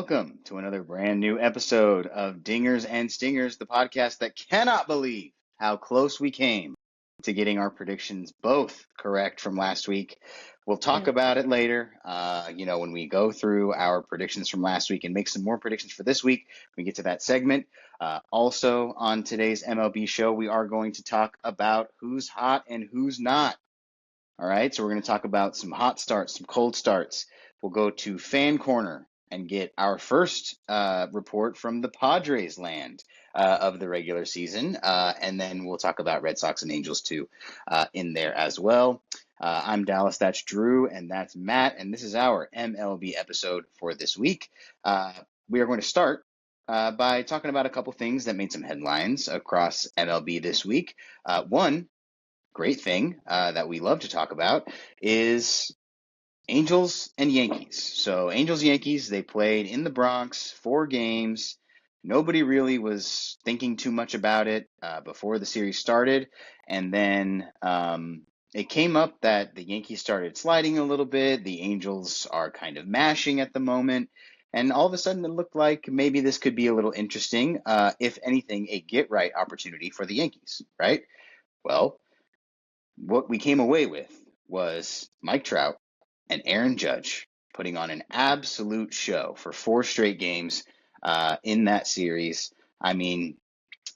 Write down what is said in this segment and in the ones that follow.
welcome to another brand new episode of Dingers and Stingers, the podcast that cannot believe how close we came to getting our predictions both correct from last week. We'll talk about it later. When we go through our predictions from last week and make some more predictions for this week, we get to that segment. Also, on today's MLB show, we are going to talk about who's hot and who's not. All right, so we're going to talk about some hot starts, some cold starts. We'll go to Fan Corner and get our first report from the Padres land of the regular season. And then we'll talk about Red Sox and Angels too in there as well. I'm Dallas, that's Drew, and that's Matt, and this is our MLB episode for this week. We are going to start by talking about a couple things that made some headlines across MLB this week. One great thing that we love to talk about is Angels and Yankees. So Angels, Yankees, they played in the Bronx, 4 games. Nobody really was thinking too much about it before the series started. And then it came up that the Yankees started sliding a little bit. The Angels are kind of mashing at the moment. And all of a sudden it looked like maybe this could be a little interesting. If anything, a get-right opportunity for the Yankees, right? Well, what we came away with was Mike Trout and Aaron Judge putting on an absolute show for 4 straight games in that series. I mean,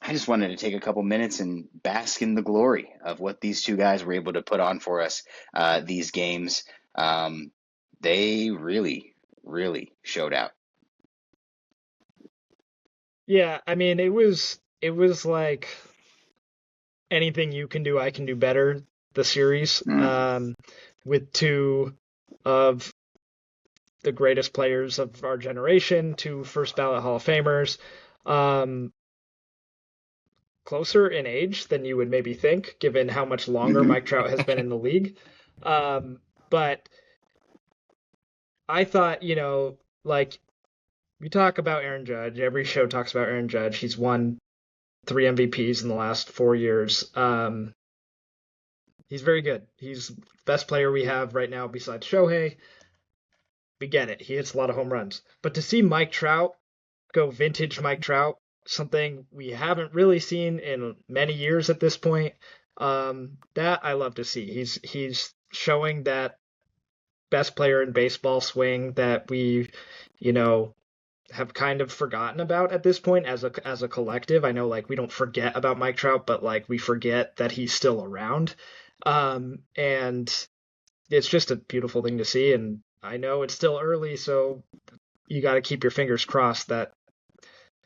I just wanted to take a couple minutes and bask in the glory of what these two guys were able to put on for us these games. They really, really showed out. Yeah, I mean, it was like anything you can do, I can do better. The series with 2 of the greatest players of our generation, 2 first ballot Hall of Famers, closer in age than you would maybe think, given how much longer Mike Trout has been in the league. But I thought, like we talk about Aaron Judge, every show talks about Aaron Judge. He's won 3 MVPs in the last 4 years. He's very good. He's the best player we have right now besides Shohei. We get it. He hits a lot of home runs. But to see Mike Trout go vintage Mike Trout, something we haven't really seen in many years at this point, that I love to see. He's showing that best player in baseball swing that we, have kind of forgotten about at this point as a collective. I know we don't forget about Mike Trout, but we forget that he's still around. And it's just a beautiful thing to see. And I know it's still early, so you got to keep your fingers crossed that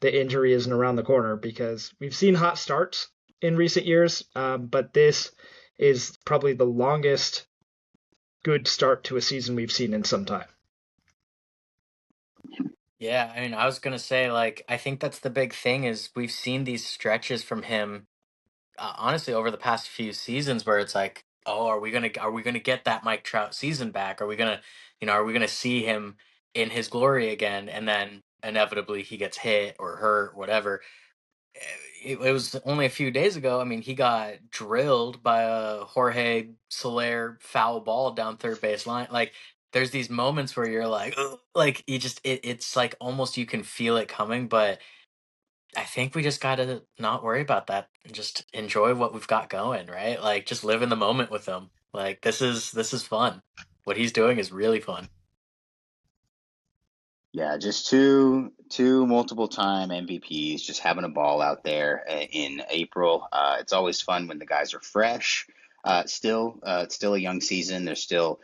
the injury isn't around the corner, because we've seen hot starts in recent years, but this is probably the longest good start to a season we've seen in some time. Yeah, I mean, I was gonna say, I think that's the big thing is we've seen these stretches from him, honestly, over the past few seasons where it's like, oh, are we gonna get that Mike Trout season back? Are we gonna see him in his glory again? And then inevitably he gets hit or hurt, whatever. It was only a few days ago. I mean, he got drilled by a Jorge Soler foul ball down third base line. There's these moments where you're like, ugh, you just it's like almost you can feel it coming, but I think we just gotta not worry about that and just enjoy what we've got going, right? Just live in the moment with him. This is fun. What he's doing is really fun. Yeah, just two multiple time MVPs, just having a ball out there in April. It's always fun when the guys are fresh. It's still a young season. They're still,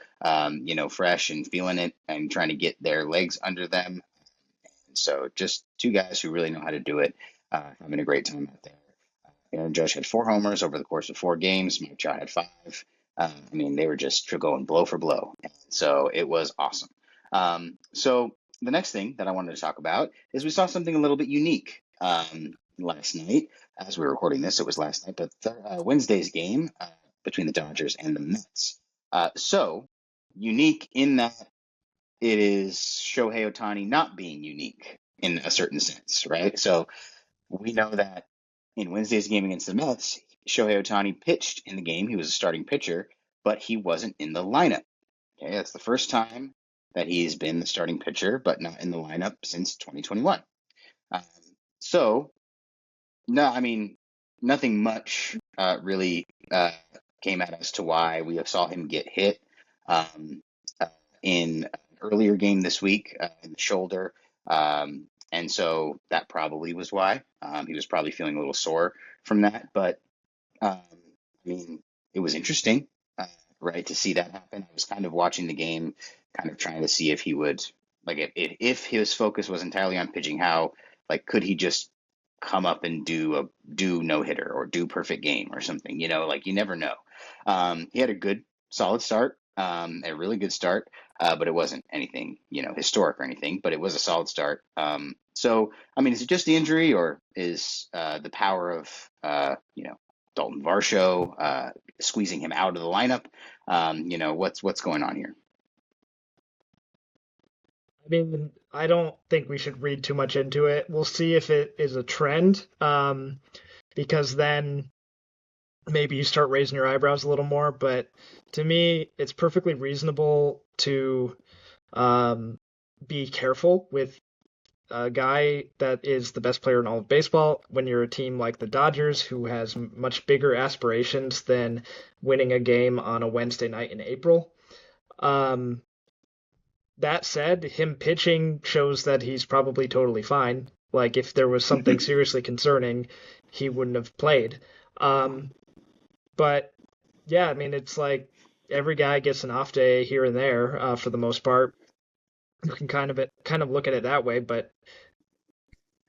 fresh and feeling it and trying to get their legs under them. So just 2 guys who really know how to do it, having a great time out there. Aaron Judge had 4 homers over the course of 4 games. Mike Trout had 5. They were just going blow for blow. So it was awesome. So the next thing that I wanted to talk about is we saw something a little bit unique last night. As we were recording this, it was last night, but Wednesday's game between the Dodgers and the Mets. So unique in that it is Shohei Ohtani not being unique in a certain sense, right? So we know that in Wednesday's game against the Mets, Shohei Ohtani pitched in the game. He was a starting pitcher, but he wasn't in the lineup. Okay, that's the first time that he's been the starting pitcher, but not in the lineup since 2021. Um, so, no, I mean, nothing much really came out as to why we saw him get hit um, uh, in an earlier game this week in the shoulder. And so that probably was why. He was probably feeling a little sore from that. But I mean, it was interesting, uh, right, to see that happen. I was kind of watching the game, kind of trying to see if he would, like, if his focus was entirely on pitching, how, like, could he just come up and do no hitter or do perfect game or something? Like you never know. He had a good, solid start, a really good start, but it wasn't anything, historic or anything. But it was a solid start. So, I mean, is it just the injury, or is the power of Dalton Varsho, squeezing him out of the lineup? What's going on here? I mean, I don't think we should read too much into it. We'll see if it is a trend, because then maybe you start raising your eyebrows a little more. But to me, it's perfectly reasonable to um, be careful with a guy that is the best player in all of baseball when you're a team like the Dodgers, who has much bigger aspirations than winning a game on a Wednesday night in April. Um, that said, him pitching shows that he's probably totally fine. Like, if there was something seriously concerning, he wouldn't have played. Um, but yeah, I mean, it's like every guy gets an off day here and there, for the most part. You can kind of look at it that way, but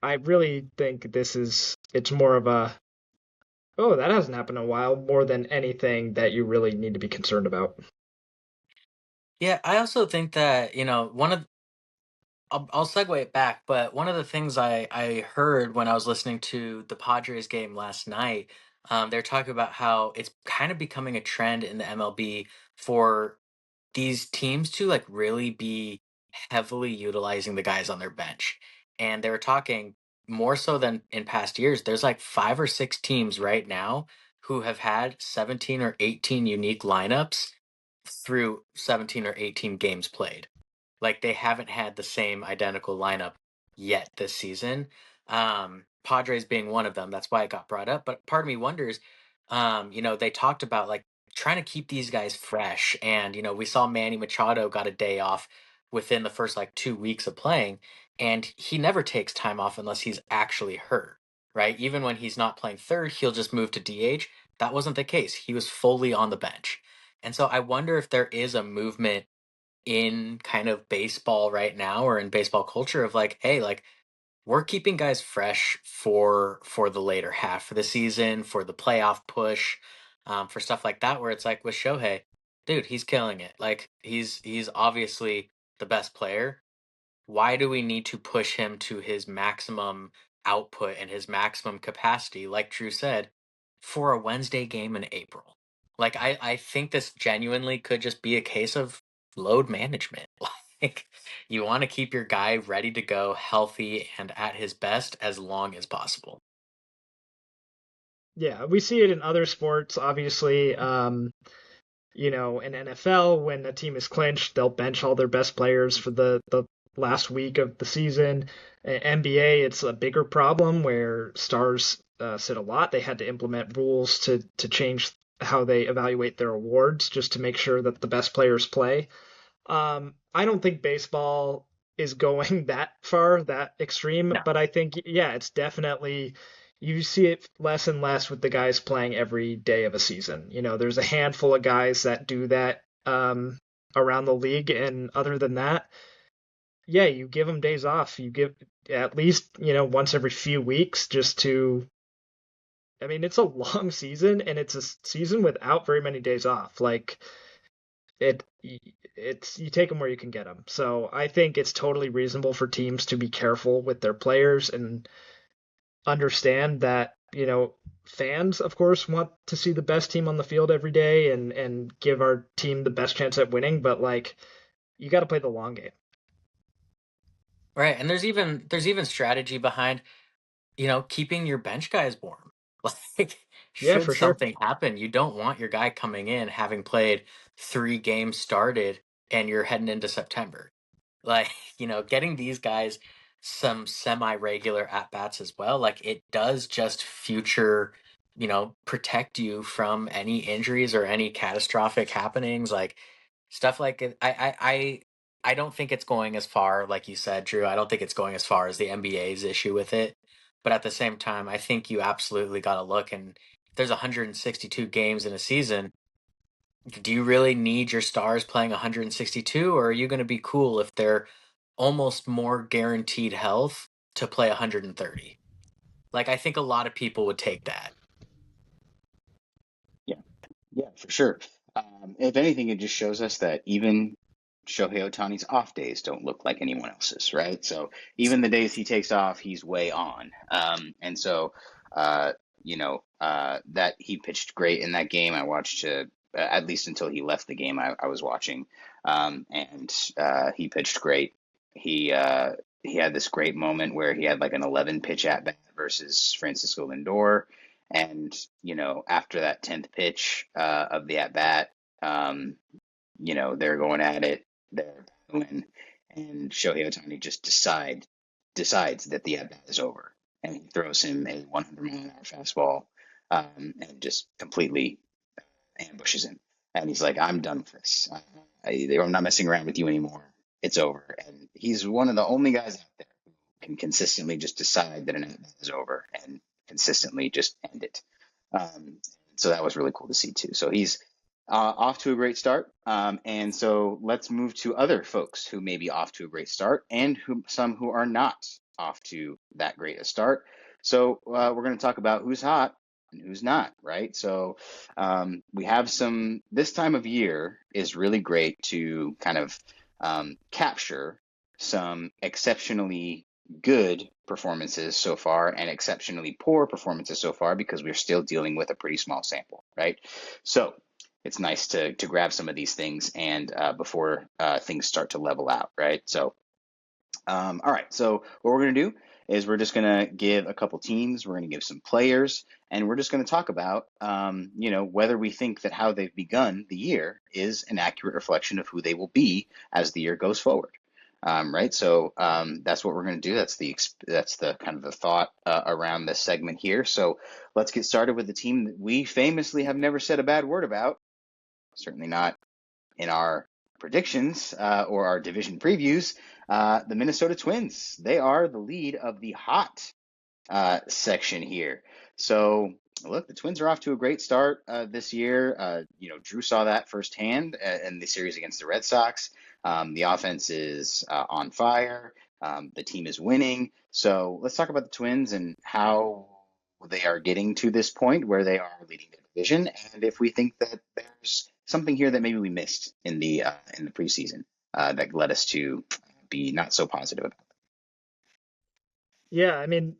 I really think it's more of a, oh, that hasn't happened in a while, more than anything that you really need to be concerned about. Yeah, I also think that, I'll segue it back, but one of the things I heard when I was listening to the Padres game last night, they're talking about how it's kind of becoming a trend in the MLB for these teams to like really be heavily utilizing the guys on their bench. And they were talking more so than in past years. There's like 5 or 6 teams right now who have had 17 or 18 unique lineups through 17 or 18 games played. Like they haven't had the same identical lineup yet this season. Padres being one of them. That's why it got brought up. But part of me wonders, they talked about like trying to keep these guys fresh. And, we saw Manny Machado got a day off within the first like 2 weeks of playing. And he never takes time off unless he's actually hurt, right? Even when he's not playing third, he'll just move to DH. That wasn't the case. He was fully on the bench. And so I wonder if there is a movement in kind of baseball right now or in baseball culture of like, hey, like we're keeping guys fresh for the later half of the season, for the playoff push, for stuff like that, where it's like with Shohei, dude, he's killing it. Like he's obviously the best player. Why do we need to push him to his maximum output and his maximum capacity, like Drew said, for a Wednesday game in April? Like I think this genuinely could just be a case of load management. Like you want to keep your guy ready to go, healthy and at his best as long as possible. Yeah, we see it in other sports, obviously. In NFL, when a team is clinched, they'll bench all their best players for the last week of the season. NBA, it's a bigger problem where stars sit a lot. They had to implement rules to change how they evaluate their awards just to make sure that the best players play. I don't think baseball is going that far, that extreme, No. but I think, yeah, it's definitely, you see it less and less with the guys playing every day of a season. There's a handful of guys that do that around the league, and other than that, yeah, you give them days off. You give at least, once every few weeks just to, I mean, it's a long season and it's a season without very many days off. Like, it it's you take them where you can get them. So I think it's totally reasonable for teams to be careful with their players and understand that, fans of course want to see the best team on the field every day and give our team the best chance at winning, but like you got to play the long game. Right. And there's even strategy behind keeping your bench guys warm. Like, Yeah, should for sure. something happen, you don't want your guy coming in having played 3 games started and you're heading into September. Like, getting these guys some semi-regular at-bats as well, like it does just future, protect you from any injuries or any catastrophic happenings, like stuff like it. I don't think it's going as far, like you said, Drew. I don't think it's going as far as the NBA's issue with it. But at the same time, I think you absolutely got to look, and if there's 162 games in a season, do you really need your stars playing 162, or are you going to be cool if they're almost more guaranteed health to play 130? Like, I think a lot of people would take that. Yeah, yeah, for sure. If anything, it just shows us that even Shohei Ohtani's off days don't look like anyone else's, right? So even the days he takes off, he's way on. And so, that he pitched great in that game. I watched at least until he left the game. I was watching, and he pitched great. He had this great moment where he had like an 11 pitch at bat versus Francisco Lindor, and after that 10th pitch of the at bat, they're going at it, they're battling, and Shohei Ohtani just decides that the at bat is over, and he throws him a 100-mile-an-hour fastball, and just completely ambushes him. And he's like, "I'm done with this. I'm not messing around with you anymore. It's over." And he's one of the only guys out there who can consistently just decide that an at bat is over and consistently just end it. So that was really cool to see too. So he's off to a great start. And so let's move to other folks who may be off to a great start and some who are not off to that great a start. So we're going to talk about who's hot and who's not, right? So we have this time of year is really great to kind of capture some exceptionally good performances so far and exceptionally poor performances so far, because we're still dealing with a pretty small sample, right? So it's nice to grab some of these things and before things start to level out, right? So, all right. So what we're going to do is we're just going to give a couple teams, we're going to give some players, and we're just going to talk about, whether we think that how they've begun the year is an accurate reflection of who they will be as the year goes forward. Right. So that's what we're going to do. That's the kind of the thought around this segment here. So let's get started with the team that we famously have never said a bad word about. Certainly not in our predictions or our division previews. The Minnesota Twins. They are the lead of the hot section here. So look, the Twins are off to a great start this year. Drew saw that firsthand in the series against the Red Sox. The offense is on fire. The team is winning. So let's talk about the Twins and how they are getting to this point where they are leading the division, and if we think that there's something here that maybe we missed in the preseason that led us to be not so positive about it. Yeah, I mean,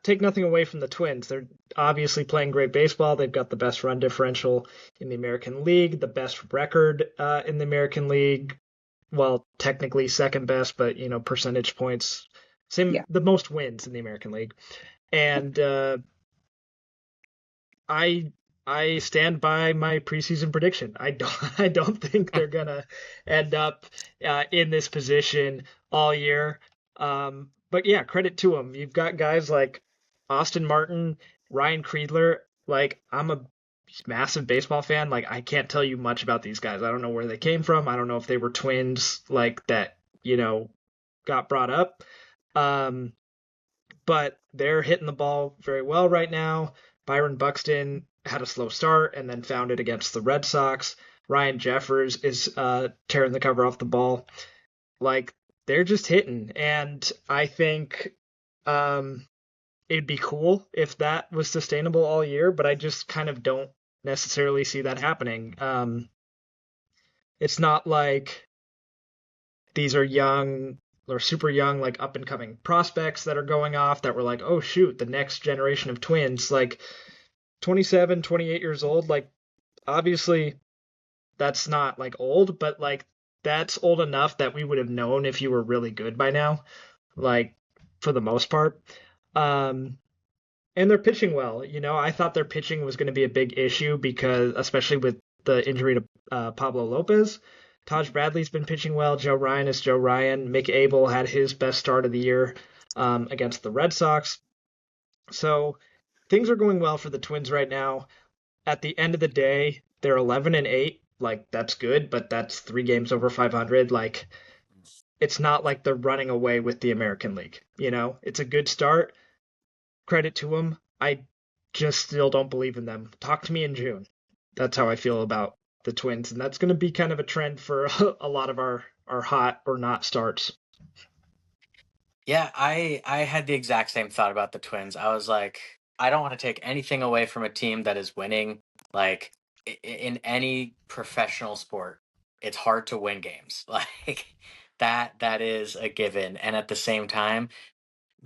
take nothing away from the Twins. They're obviously playing great baseball. They've got the best run differential in the American League, the best record in the American League. Well, technically second best, but percentage points, the most wins in the American League. And I stand by my preseason prediction. I don't think they're gonna end up in this position all year. But yeah, credit to them. You've got guys like Austin Martin, Ryan Kreidler. Like, I'm a massive baseball fan. Like, I can't tell you much about these guys. I don't know where they came from. I don't know if they were twins like that, got brought up. But they're hitting the ball very well right now. Byron Buxton had a slow start and then found it against the Red Sox. Ryan Jeffers is tearing the cover off the ball. Like, they're just hitting. And I think it'd be cool if that was sustainable all year, but I just kind of don't necessarily see that happening. It's not like these are young or super young, like up and coming prospects that are going off that were like, oh shoot, the next generation of Twins, like 27, 28 years old. Like, obviously that's not like old, but like that's old enough that we would have known if you were really good by now, like for the most part. And they're pitching well. I thought their pitching was going to be a big issue because, especially with the injury to Pablo Lopez, Taj Bradley's been pitching well. Joe Ryan is Joe Ryan. Mick Abel had his best start of the year against the Red Sox. So things are going well for the Twins right now. At the end of the day, they're 11-8. Like that's good, but that's 3 games over 500. Like it's not like they're running away with the American League. It's a good start. Credit to them. I just still don't believe in them. Talk to me in June. That's how I feel about the Twins, and that's going to be kind of a trend for a lot of our hot or not starts. Yeah, I had the exact same thought about the Twins. I was like, I don't want to take anything away from a team that is winning. Like in any professional sport, it's hard to win games. Like that is a given. And at the same time,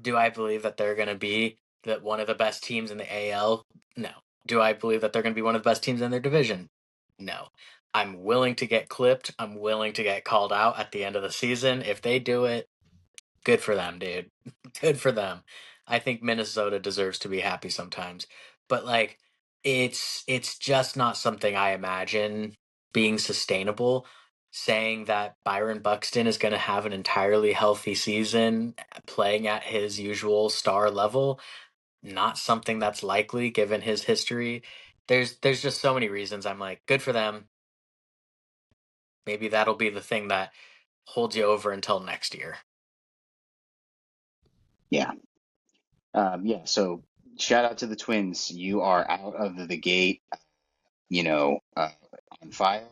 do I believe that they're going to be one of the best teams in the AL? No. Do I believe that they're going to be one of the best teams in their division? No. I'm willing to get clipped. I'm willing to get called out at the end of the season. If they do it, good for them, dude. Good for them. I think Minnesota deserves to be happy sometimes. But like it's just not something I imagine being sustainable. Saying that Byron Buxton is going to have an entirely healthy season playing at his usual star level, not something that's likely given his history. There's just so many reasons I'm like, good for them. Maybe that'll be the thing that holds you over until next year. Yeah. Yeah. So shout out to the Twins. You are out of the gate, on fire.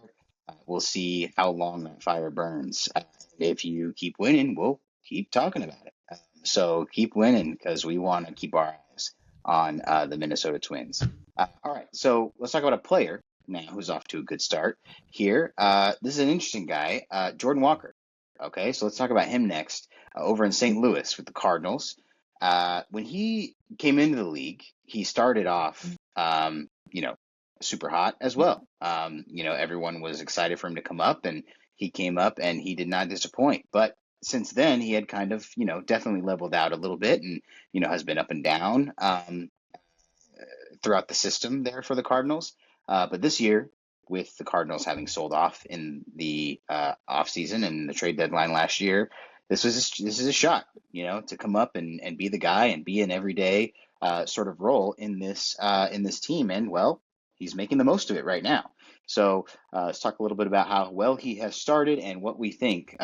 We'll see how long that fire burns. If you keep winning, we'll keep talking about it. So keep winning because we want to keep our eyes on the Minnesota Twins. All right, so let's talk about a player now who's off to a good start here. This is an interesting guy, Jordan Walker. Okay, so let's talk about him next. Over in St. Louis with the Cardinals. When he came into the league, he started off, super hot as well. Everyone was excited for him to come up, and he came up and he did not disappoint. But since then, he had kind of, definitely leveled out a little bit and, has been up and down throughout the system there for the Cardinals. But this year, with the Cardinals having sold off in the offseason and the trade deadline last year, this is a shot, to come up and be the guy and be an everyday sort of role in this team. And well, he's making the most of it right now. So let's talk a little bit about how well he has started and what we think,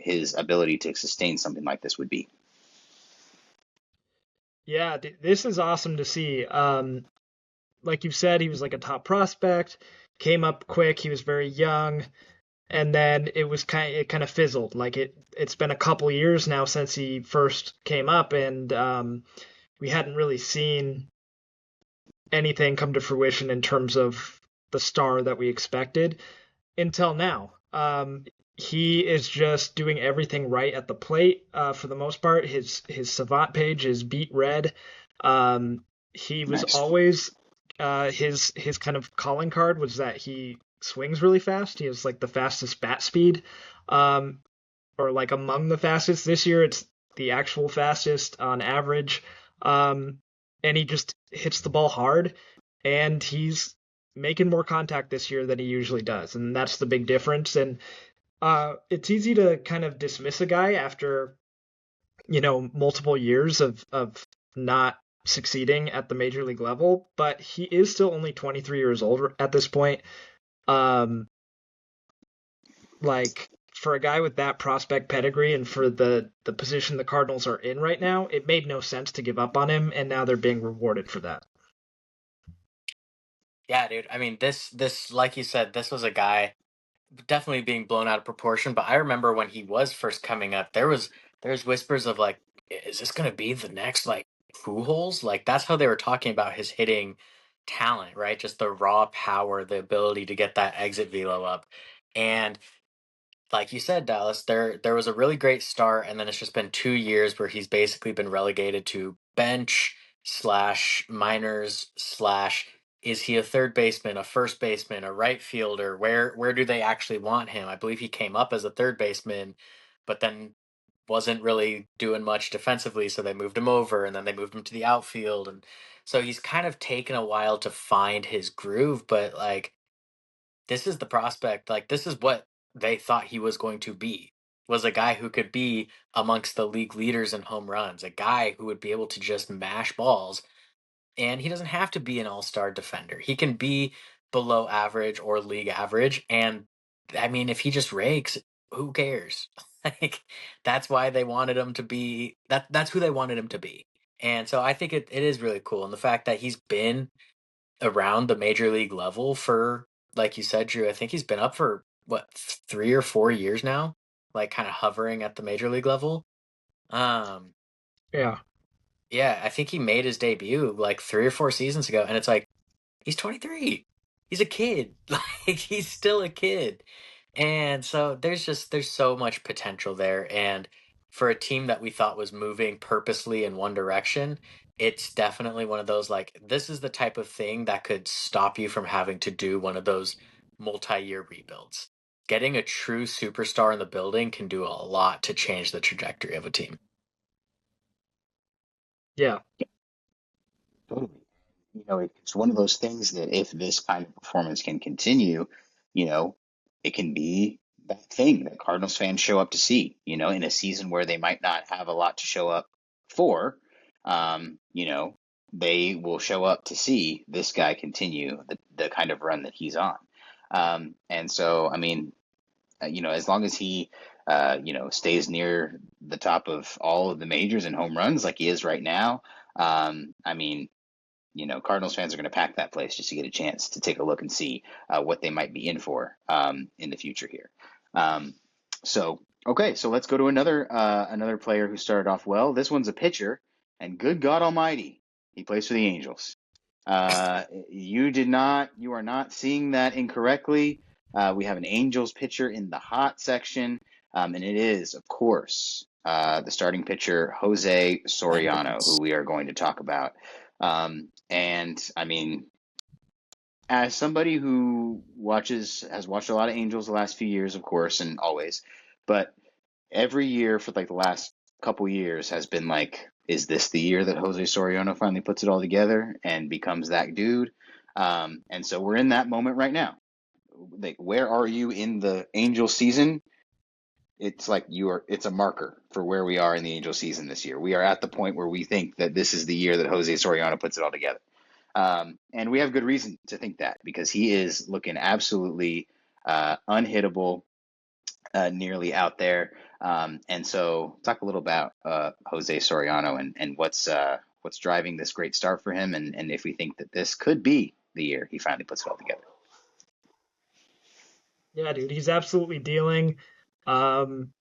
his ability to sustain something like this would be. Yeah, this is awesome to see. Like you said, he was like a top prospect, came up quick. He was very young, and then it kind of fizzled. Like it's been a couple years now since he first came up, and we hadn't really seen anything come to fruition in terms of the star that we expected until now. He is just doing everything right at the plate for the most part. His savant page is beat red. He was Nice. always his kind of calling card was that he swings really fast. He has like the fastest bat speed, or like among the fastest. This year it's the actual fastest on average. And he just hits the ball hard, and he's making more contact this year than he usually does, and that's the big difference. And it's easy to kind of dismiss a guy after multiple years of not succeeding at the major league level, but he is still only 23 years old at this point. Like for a guy with that prospect pedigree and for the position the Cardinals are in right now, it made no sense to give up on him, and now they're being rewarded for that. Yeah, dude. I mean, this like you said, this was a guy definitely being blown out of proportion. But I remember when he was first coming up, there's whispers of like, is this gonna be the next like Pujols? Like that's how they were talking about his hitting talent, right? Just the raw power, the ability to get that exit velo up, and like you said, Dallas, there was a really great start, and then it's just been 2 years where he's basically been relegated to bench slash minors slash is he a third baseman, a first baseman, a right fielder? Where do they actually want him? I believe he came up as a third baseman, but then wasn't really doing much defensively, so they moved him over, and then they moved him to the outfield, and so he's kind of taken a while to find his groove. But like this is the prospect, like this is what they thought he was going to be. Was a guy who could be amongst the league leaders in home runs, a guy who would be able to just mash balls, and he doesn't have to be an all-star defender. He can be below average or league average, and I mean, if he just rakes, who cares? Like that's why they wanted him to be that's who they wanted him to be. And so I think it is really cool. And the fact that he's been around the major league level for, like you said, Drew, I think he's been up for what, 3 or 4 years now, like kind of hovering at the major league level. Um, Yeah. yeah, I think he made his debut like 3 or 4 seasons ago, and it's like he's 23. He's a kid. Like he's still a kid. And so there's so much potential there, and for a team that we thought was moving purposely in one direction, it's definitely one of those, like, this is the type of thing that could stop you from having to do one of those multi-year rebuilds. Getting a true superstar in the building can do a lot to change the trajectory of a team. Yeah. Totally. It's one of those things that if this kind of performance can continue, you know, it can be that thing that Cardinals fans show up to see, in a season where they might not have a lot to show up for. They will show up to see this guy continue the kind of run that he's on. And so, I mean, as long as he, stays near the top of all of the majors and home runs like he is right now, I mean, Cardinals fans are going to pack that place just to get a chance to take a look and see what they might be in for in the future here. So let's go to another player who started off well. This one's a pitcher, and good God Almighty, he plays for the Angels. You are not seeing that incorrectly. We have an Angels pitcher in the hot section, and it is, of course, the starting pitcher, Jose Soriano, who we are going to talk about. And I mean, as somebody who has watched a lot of Angels the last few years, of course, and always, but every year for like the last couple years has been like, is this the year that Jose Soriano finally puts it all together and becomes that dude? And so we're in that moment right now. Like, where are you in the Angel season? It's like it's a marker for where we are in the Angel season this year. We are at the point where we think that this is the year that Jose Soriano puts it all together. And we have good reason to think that because he is looking absolutely unhittable, nearly out there. And so talk a little about Jose Soriano and what's driving this great start for him, and if we think that this could be the year he finally puts it all together. Yeah, dude, he's absolutely dealing.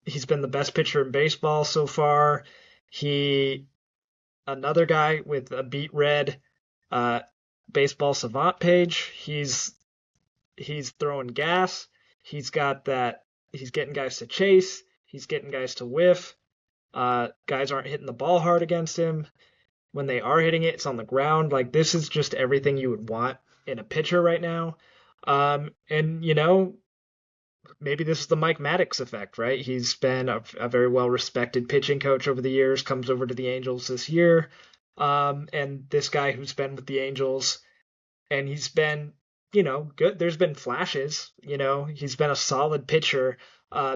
He's been the best pitcher in baseball so far. He, another guy with a beat red uh, baseball savant page. He's throwing gas. He's got that. He's getting guys to chase. He's getting guys to whiff. Guys aren't hitting the ball hard against him. When they are hitting it, it's on the ground. Like this is just everything you would want in a pitcher right now. And maybe this is the Mike Maddox effect, right? He's been a very well respected pitching coach over the years, comes over to the Angels this year. And this guy who's been with the Angels, and he's been, good. There's been flashes, he's been a solid pitcher.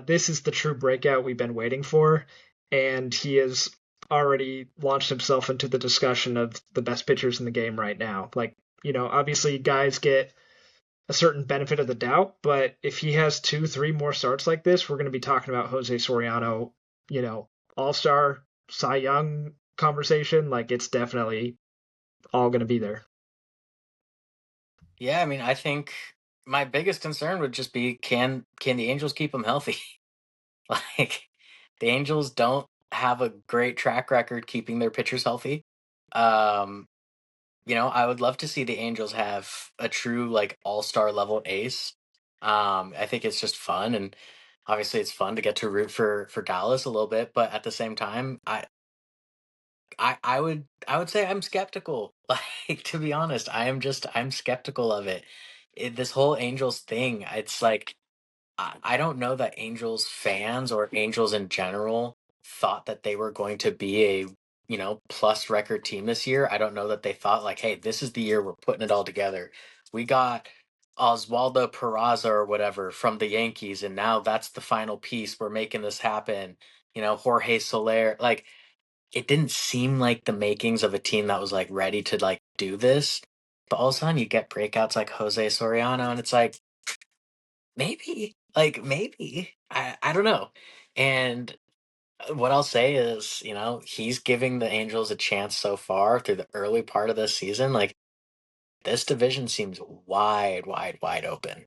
This is the true breakout we've been waiting for. And he has already launched himself into the discussion of the best pitchers in the game right now. Like, obviously guys get a certain benefit of the doubt, but if he has 2, 3 more starts like this, we're going to be talking about Jose Soriano, all-star Cy Young conversation. Like it's definitely all going to be there. Yeah, I mean, I think my biggest concern would just be, can the Angels keep him healthy? Like the Angels don't have a great track record keeping their pitchers healthy. Um, I would love to see the Angels have a true like all-star level ace. I think it's just fun, and obviously it's fun to get to root for Dallas a little bit, but at the same time, I would say I'm skeptical. Like to be honest, I'm skeptical of it. This whole Angels thing, it's like I don't know that Angels fans or Angels in general thought that they were going to be a, plus record team this year. I don't know that they thought like, hey, this is the year we're putting it all together. We got Oswaldo Peraza or whatever from the Yankees, and now that's the final piece. We're making this happen. Jorge Soler. Like, it didn't seem like the makings of a team that was like ready to like do this. But all of a sudden, you get breakouts like Jose Soriano, and it's like maybe I don't know. And what I'll say is, he's giving the Angels a chance so far through the early part of this season. Like, this division seems wide, wide, wide open.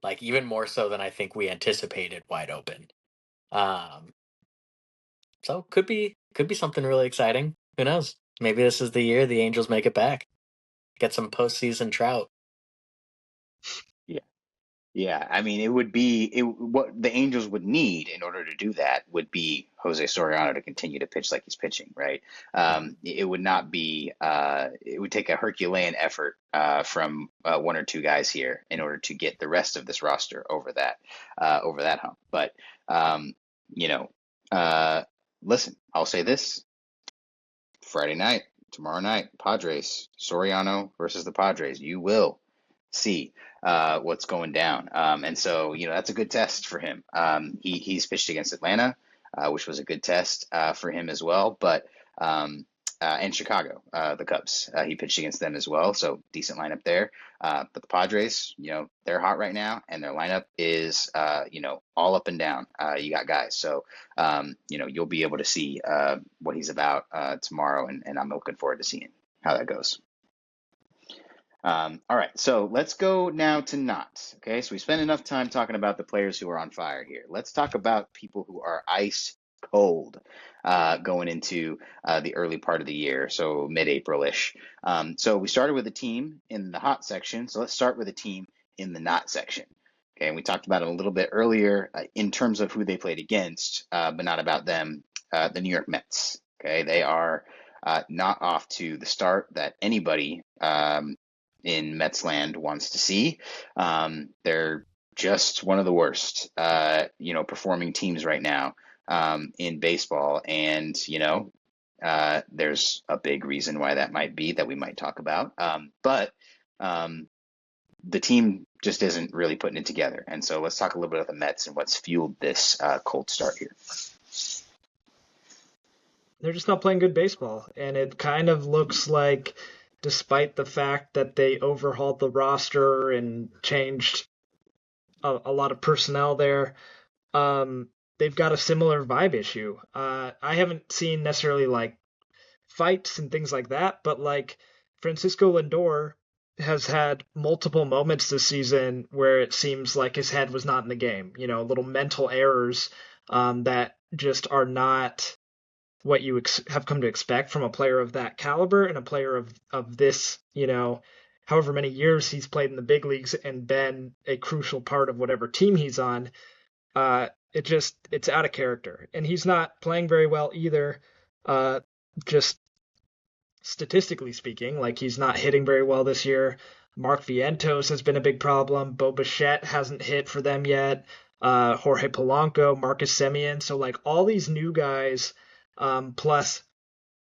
Like, even more so than I think we anticipated wide open. Um, so could be something really exciting. Who knows? Maybe this is the year the Angels make it back. Get some postseason Trout. Yeah. Yeah, I mean, it would be what the Angels would need in order to do that would be Jose Soriano to continue to pitch like he's pitching, right? It would not be. It would take a Herculean effort from one or two guys here in order to get the rest of this roster over that hump. But you know, uh, listen, I'll say this: Friday night, tomorrow night, Padres, Soriano versus the Padres. You will see what's going down. And so, that's a good test for him. He's pitched against Atlanta, which was a good test for him as well. But and Chicago, the Cubs, he pitched against them as well. So decent lineup there. But the Padres, they're hot right now, and their lineup is, all up and down. You got guys. So, you'll be able to see what he's about tomorrow, and I'm looking forward to seeing how that goes. All right, so let's go now to not. Okay, so we spent enough time talking about the players who are on fire here. Let's talk about people who are ice cold going into the early part of the year, so mid-April-ish. So we started with a team in the hot section, so let's start with a team in the not section. Okay, and we talked about it a little bit earlier in terms of who they played against, but not about them, the New York Mets. Okay, they are not off to the start that anybody in Metsland wants to see. They're just one of the worst, performing teams right now in baseball. And, there's a big reason why that might be that we might talk about. But the team just isn't really putting it together. And so let's talk a little bit about the Mets and what's fueled this cold start here. They're just not playing good baseball. And it kind of looks like, despite the fact that they overhauled the roster and changed a lot of personnel there, they've got a similar vibe issue. I haven't seen necessarily like fights and things like that, but like Francisco Lindor has had multiple moments this season where it seems like his head was not in the game. Little mental errors that just are not what you have come to expect from a player of that caliber and a player of this, however many years he's played in the big leagues and been a crucial part of whatever team he's on. It's out of character, and he's not playing very well either. Just statistically speaking, like he's not hitting very well this year. Mark Vientos has been a big problem. Bo Bichette hasn't hit for them yet. Jorge Polanco, Marcus Semien. So like all these new guys, plus,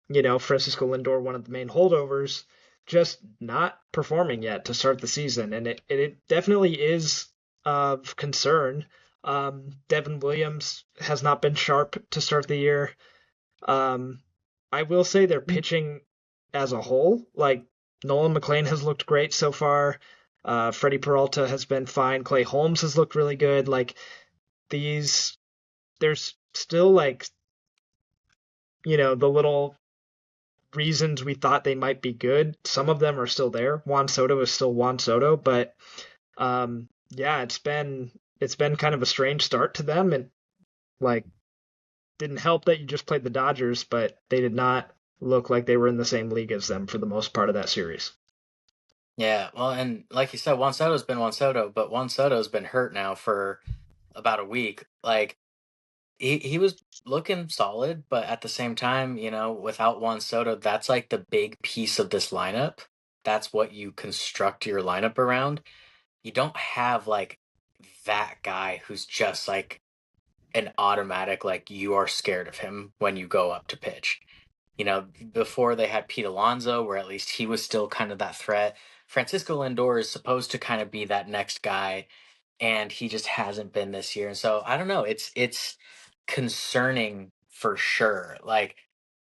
Francisco Lindor, one of the main holdovers, just not performing yet to start the season. And it definitely is of concern. Devin Williams has not been sharp to start the year. I will say their pitching as a whole, like Nolan McLean has looked great so far. Freddie Peralta has been fine. Clay Holmes has looked really good. Like there's still like, the little reasons we thought they might be good. Some of them are still there. Juan Soto is still Juan Soto, but it's been kind of a strange start to them, and like didn't help that you just played the Dodgers, but they did not look like they were in the same league as them for the most part of that series. Yeah, well, and like you said, Juan Soto's been Juan Soto, but Juan Soto's been hurt now for about a week. Like he was looking solid, but at the same time, without Juan Soto, that's like the big piece of this lineup. That's what you construct your lineup around. You don't have like that guy who's just like an automatic, like you are scared of him when you go up to pitch. Before they had Pete Alonso, where at least he was still kind of that threat. Francisco Lindor is supposed to kind of be that next guy, and he just hasn't been this year. And so I don't know. It's concerning for sure. Like,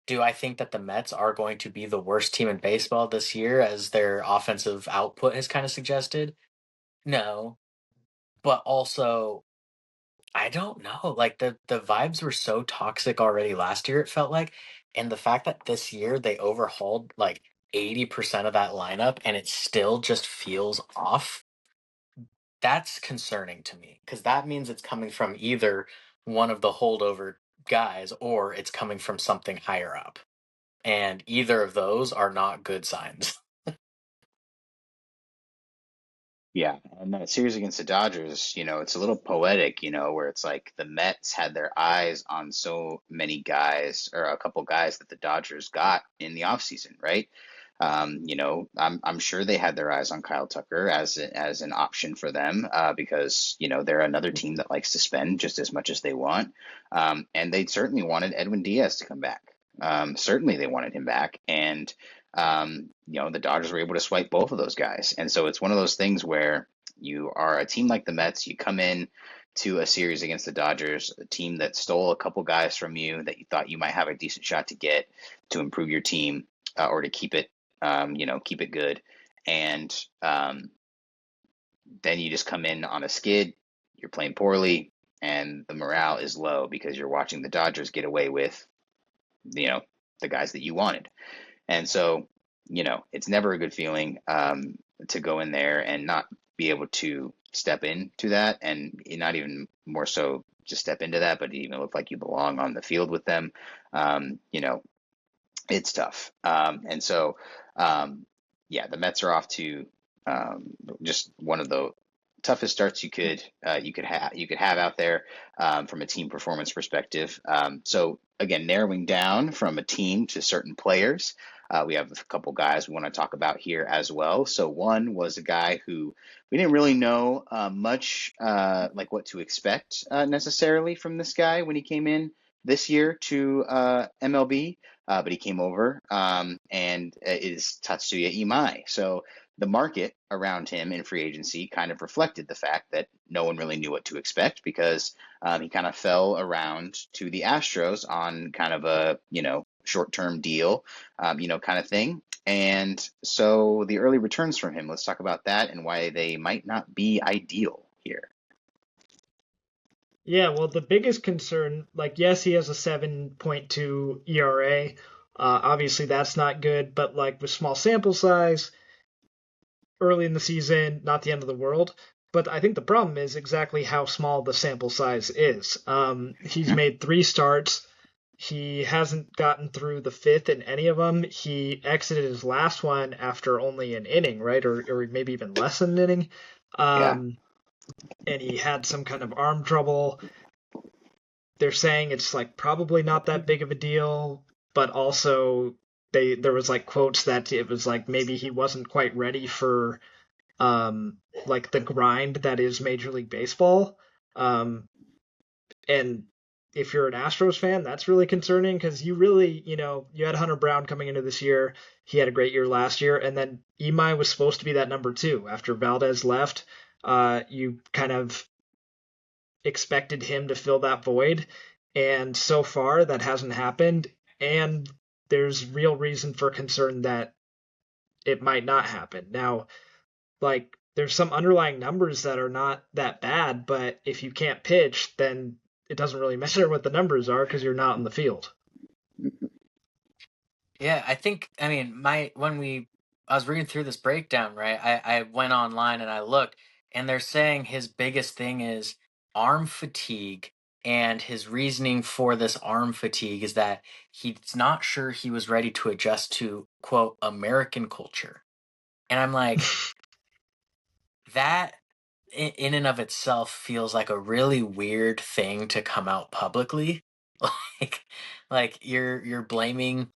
do I think that the Mets are going to be the worst team in baseball this year, as their offensive output has kind of suggested? No, but also I don't know. Like the vibes were so toxic already last year, it felt like. And the fact that this year they overhauled like 80% of that lineup and it still just feels off, that's concerning to me. Because that means it's coming from either one of the holdover guys or it's coming from something higher up. And either of those are not good signs. Yeah, and that series against the Dodgers, it's a little poetic, where it's like the Mets had their eyes on so many guys or a couple guys that the Dodgers got in the offseason, right? I'm sure they had their eyes on Kyle Tucker as an option for them because they're another team that likes to spend just as much as they want, and they certainly wanted Edwin Diaz to come back. Certainly, they wanted him back, and the Dodgers were able to swipe both of those guys. And so it's one of those things where you are a team like the Mets, you come in to a series against the Dodgers, a team that stole a couple guys from you that you thought you might have a decent shot to get to improve your team or to keep it, keep it good. And then you just come in on a skid, you're playing poorly, and the morale is low because you're watching the Dodgers get away with, the guys that you wanted. And so, it's never a good feeling to go in there and not be able to step into that, and not even more so just step into that, but even look like you belong on the field with them. It's tough. And so, yeah, the Mets are off to just one of the toughest starts you could have out there from a team performance perspective. So again, narrowing down from a team to certain players, we have a couple guys we want to talk about here as well. So one was a guy who we didn't really know much like what to expect necessarily from this guy when he came in this year to MLB. But he came over and it is Tatsuya Imai. So the market around him in free agency kind of reflected the fact that no one really knew what to expect because he kind of fell around to the Astros on kind of a, short-term deal, kind of thing. And so the early returns from him, let's talk about that and why they might not be ideal here. Yeah, well, the biggest concern, like, yes, he has a 7.2 ERA. Obviously, that's not good, but like with small sample size, early in the season, not the end of the world. But I think the problem is exactly how small the sample size is. He's made 3 starts. He hasn't gotten through the fifth in any of them. He exited his last one after only an inning, right? Or maybe even less than an inning. Yeah. And he had some kind of arm trouble. They're saying it's like probably not that big of a deal, but also there was like quotes that it was like maybe he wasn't quite ready for like the grind that is Major League Baseball. And if you're an Astros fan, that's really concerning because you really, you had Hunter Brown coming into this year. He had a great year last year, and then Imai was supposed to be that number 2 after Valdez left. You kind of expected him to fill that void, and so far that hasn't happened. And there's real reason for concern that it might not happen. Now, like there's some underlying numbers that are not that bad, but if you can't pitch, then it doesn't really matter what the numbers are because you're not in the field. Yeah, I mean, I was reading through this breakdown, right? I went online and I looked, and they're saying his biggest thing is arm fatigue. And his reasoning for this arm fatigue is that he's not sure he was ready to adjust to, quote, American culture. And I'm like, that in and of itself feels like a really weird thing to come out publicly. Like, you're blaming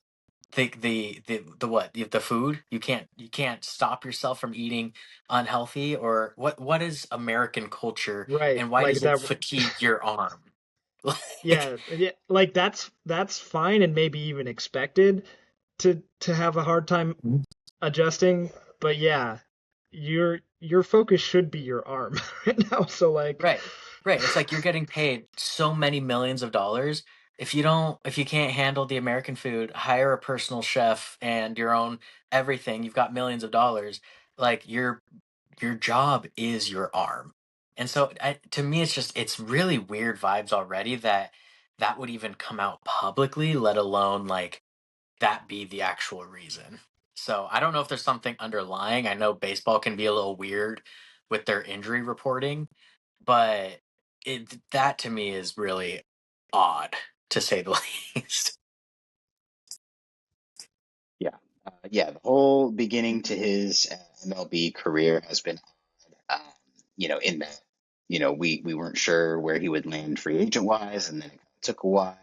the what the food. You can't stop yourself from eating unhealthy, or what is American culture Right. and why Like does it that. fatigue your arm? Like, Yeah. Yeah. Like that's fine and maybe even expected to have a hard time adjusting. But yeah. your focus should be your arm right now. So like, Right. Right. It's like you're getting paid so many millions of dollars. If you can't handle the American food, hire a personal chef and your own everything. You've got millions of dollars. Like your job is your arm. And so to me it's really weird vibes already that that would even come out publicly, let alone like that be the actual reason. So I don't know if there's something underlying. I know baseball can be a little weird with their injury reporting, but that to me is really odd to say the least. Yeah. Yeah, the whole beginning to his MLB career has been, um, in that, we weren't sure where he would land free agent wise, and then it took a while,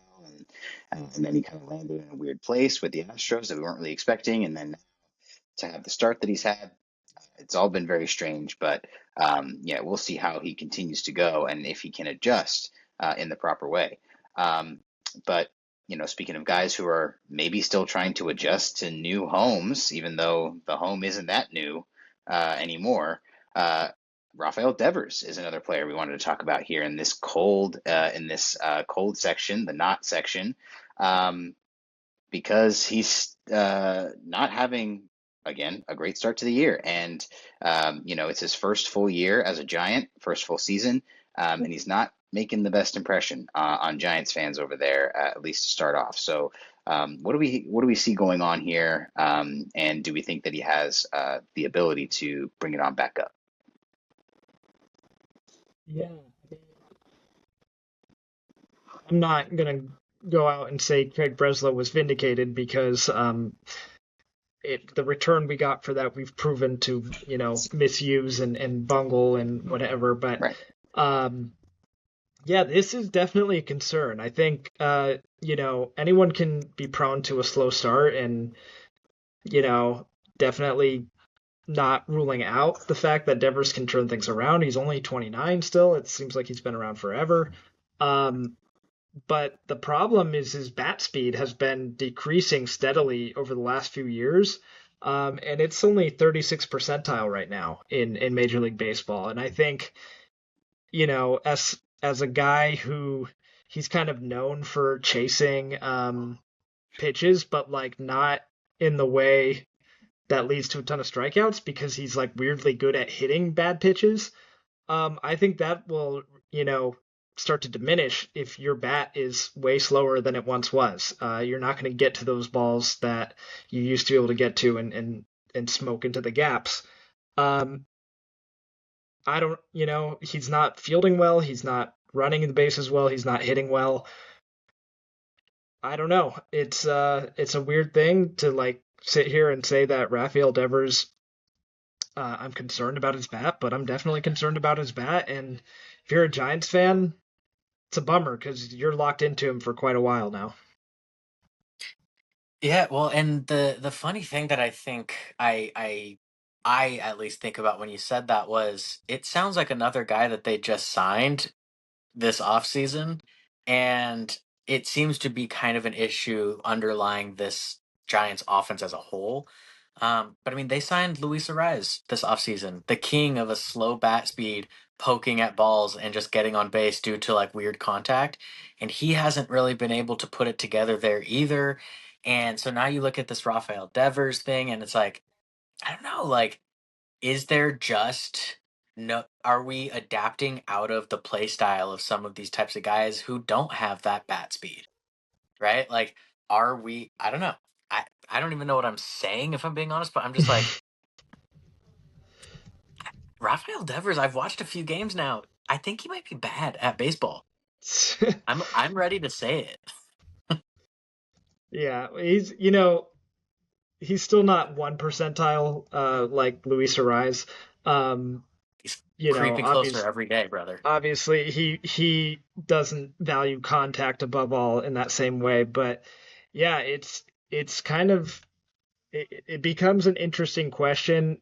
and then he kind of landed in a weird place with the Astros that we weren't really expecting, and then to have the start that he's had, it's all been very strange. But yeah, we'll see how he continues to go and if he can adjust in the proper way. But speaking of guys who are maybe still trying to adjust to new homes, even though the home isn't that new anymore. Rafael Devers is another player we wanted to talk about here in this cold section, the not section. Um, because he's not having, again, a great start to the year. And, it's his first full year as a Giant, first full season, and he's not making the best impression on Giants fans over there, at least to start off. So, what do we see going on here? And do we think that he has the ability to bring it on back up? yeah, I'm not gonna go out and say Craig Breslow was vindicated because the return we got for that we've proven to misuse and bungle and whatever. But Right. um, yeah, this is definitely a concern. I think anyone can be prone to a slow start, and definitely not ruling out the fact that Devers can turn things around. He's only 29 still. It seems like he's been around forever. Um, but the problem is his bat speed has been decreasing steadily over the last few years. And it's only 36th percentile right now in Major League Baseball. And I think, as a guy who he's kind of known for chasing pitches, but like not in the way that leads to a ton of strikeouts because he's like weirdly good at hitting bad pitches. I think that will, start to diminish if your bat is way slower than it once was. You're not going to get to those balls that you used to be able to get to and smoke into the gaps. Um, I don't, he's not fielding well. He's not running the bases well. He's not hitting well. I don't know. It's a weird thing to like sit here and say that Rafael Devers. I'm concerned about his bat, but I'm definitely concerned about his bat. And if you're a Giants fan, it's a bummer because you're locked into him for quite a while now. Yeah, well, and the funny thing that I think I at least think about when you said that was it sounds like another guy that they just signed this offseason, and it seems to be kind of an issue underlying this Giants offense as a whole. But I mean, they signed Luis Ariz this offseason, the king of a slow bat speed, poking at balls and just getting on base due to like weird contact. And he hasn't really been able to put it together there either. And so now you look at this Rafael Devers thing, and it's like, I don't know, like, is there just no are we adapting out of the play style of some of these types of guys who don't have that bat speed, right? Like, are we I don't know. I don't even know what I'm saying if I'm being honest, but I'm just like Rafael Devers, I've watched a few games now. I think he might be bad at baseball. I'm ready to say it. Yeah, he's still not one percentile like Luis Ariz. Um, He's creeping closer obvious every day, brother. obviously he doesn't value contact above all in that same way, but yeah, it's kind of it becomes an interesting question.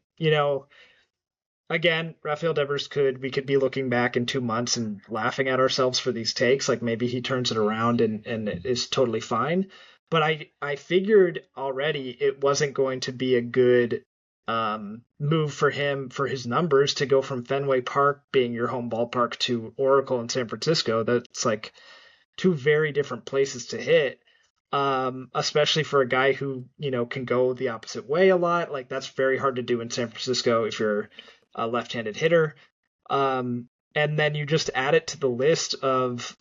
Again, Rafael Devers we could be looking back in 2 months and laughing at ourselves for these takes. Like maybe he turns it around and it is totally fine. But I figured already it wasn't going to be a good move for him for his numbers to go from Fenway Park being your home ballpark to Oracle in San Francisco. That's like two very different places to hit. Especially for a guy who, can go the opposite way a lot. Like that's very hard to do in San Francisco if you're a left-handed hitter. And then you just add it to the list of,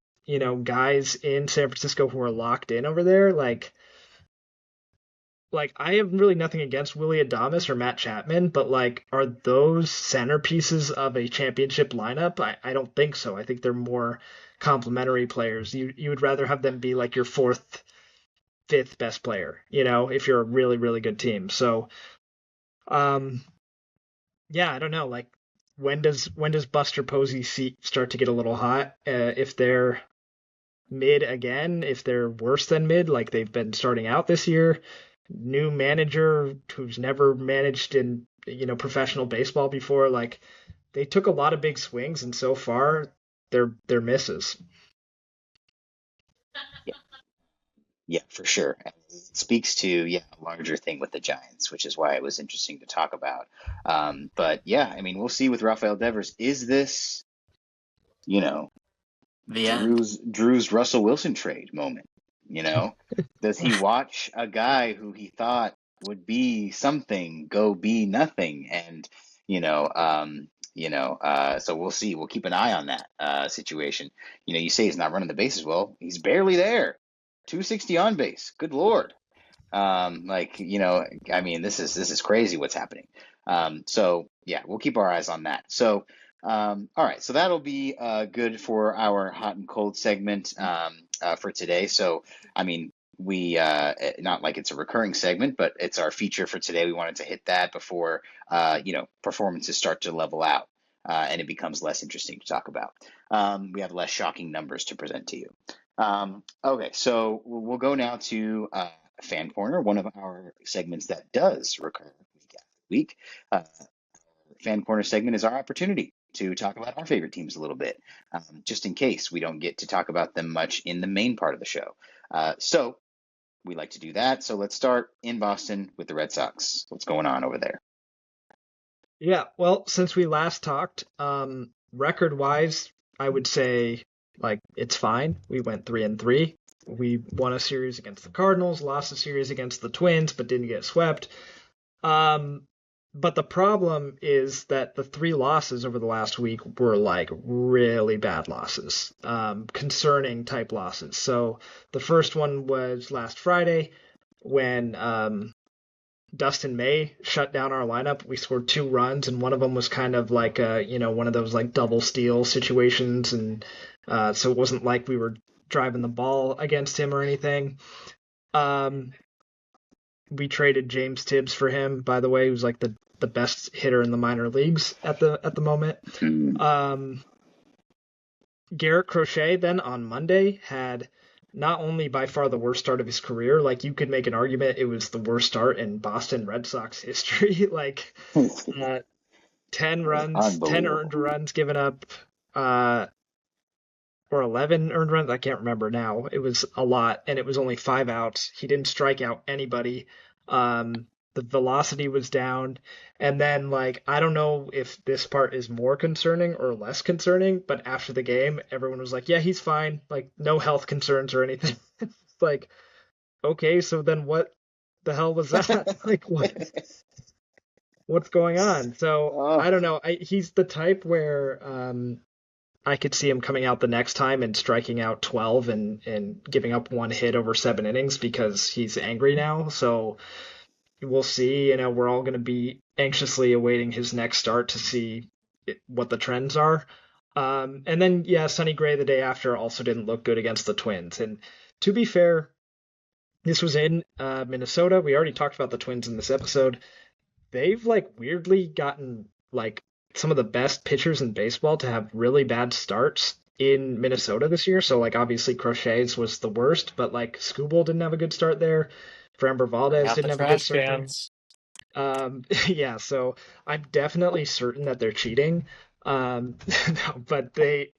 guys in San Francisco who are locked in over there. Like I have really nothing against Willie Adames or Matt Chapman, but like, are those centerpieces of a championship lineup? I don't think so. I think they're more complementary players. You would rather have them be like your fourth, fifth best player, if you're a really, really good team. So, um, yeah, I don't know. Like, when does Buster Posey start to get a little hot? If they're mid again, if they're worse than mid, like they've been starting out this year, new manager who's never managed in professional baseball before, like they took a lot of big swings, and so far they're misses. Yeah, for sure. And it speaks to, yeah, a larger thing with the Giants, which is why it was interesting to talk about. But yeah, I mean, we'll see with Rafael Devers. Is this, you know, The end. Drew's Russell Wilson trade moment? You know, does he watch a guy who he thought would be something go be nothing? And so we'll see. We'll keep an eye on that situation. You say he's not running the bases well. He's barely there. 260 on base. Good Lord. I mean, this is crazy what's happening. So yeah, we'll keep our eyes on that. So, all right, so that'll be good for our hot and cold segment for today. So, I mean, we not like it's a recurring segment, but it's our feature for today. We wanted to hit that before performances start to level out and it becomes less interesting to talk about. We have less shocking numbers to present to you. Okay, so we'll go now to Fan Corner, one of our segments that does recur week after week. Fan Corner segment is our opportunity to talk about our favorite teams a little bit, just in case we don't get to talk about them much in the main part of the show. So we like to do that. So let's start in Boston with the Red Sox. What's going on over there? Yeah, well, since we last talked, record wise, I would say like it's fine. We went 3-3. We won a series against the Cardinals, lost a series against the Twins, but didn't get swept. But the problem is that the three losses over the last week were like really bad losses, concerning type losses. So the first one was last Friday when Dustin May shut down our lineup. We scored 2 runs, and one of them was kind of like one of those like double steal situations, and so it wasn't like we were driving the ball against him or anything. We traded James Tibbs for him, by the way, who's like the best hitter in the minor leagues at the moment. Garrett Crochet then on Monday had not only by far the worst start of his career, like you could make an argument it was the worst start in Boston Red Sox history. Like 10 runs, 10 earned runs given up, or 11 earned runs. I can't remember now. It was a lot, and it was only 5 outs. He didn't strike out anybody. The velocity was down. And then, like, I don't know if this part is more concerning or less concerning, but after the game, everyone was like, yeah, he's fine. Like, no health concerns or anything. It's like, okay, so then what the hell was that? Like, what's going on? So, I don't know. He's the type where I could see him coming out the next time and striking out 12 and giving up 1 hit over 7 innings because he's angry now. So we'll see. We're all going to be anxiously awaiting his next start to see what the trends are. And then, yeah, Sonny Gray the day after also didn't look good against the Twins. And to be fair, this was in Minnesota. We already talked about the Twins in this episode. They've like weirdly gotten like some of the best pitchers in baseball to have really bad starts in Minnesota this year. So like obviously Crochet's was the worst, but like Skubal didn't have a good start there. Framber Valdez Out the didn't have a good trash start cans. there. Yeah, so I'm definitely certain that they're cheating. But they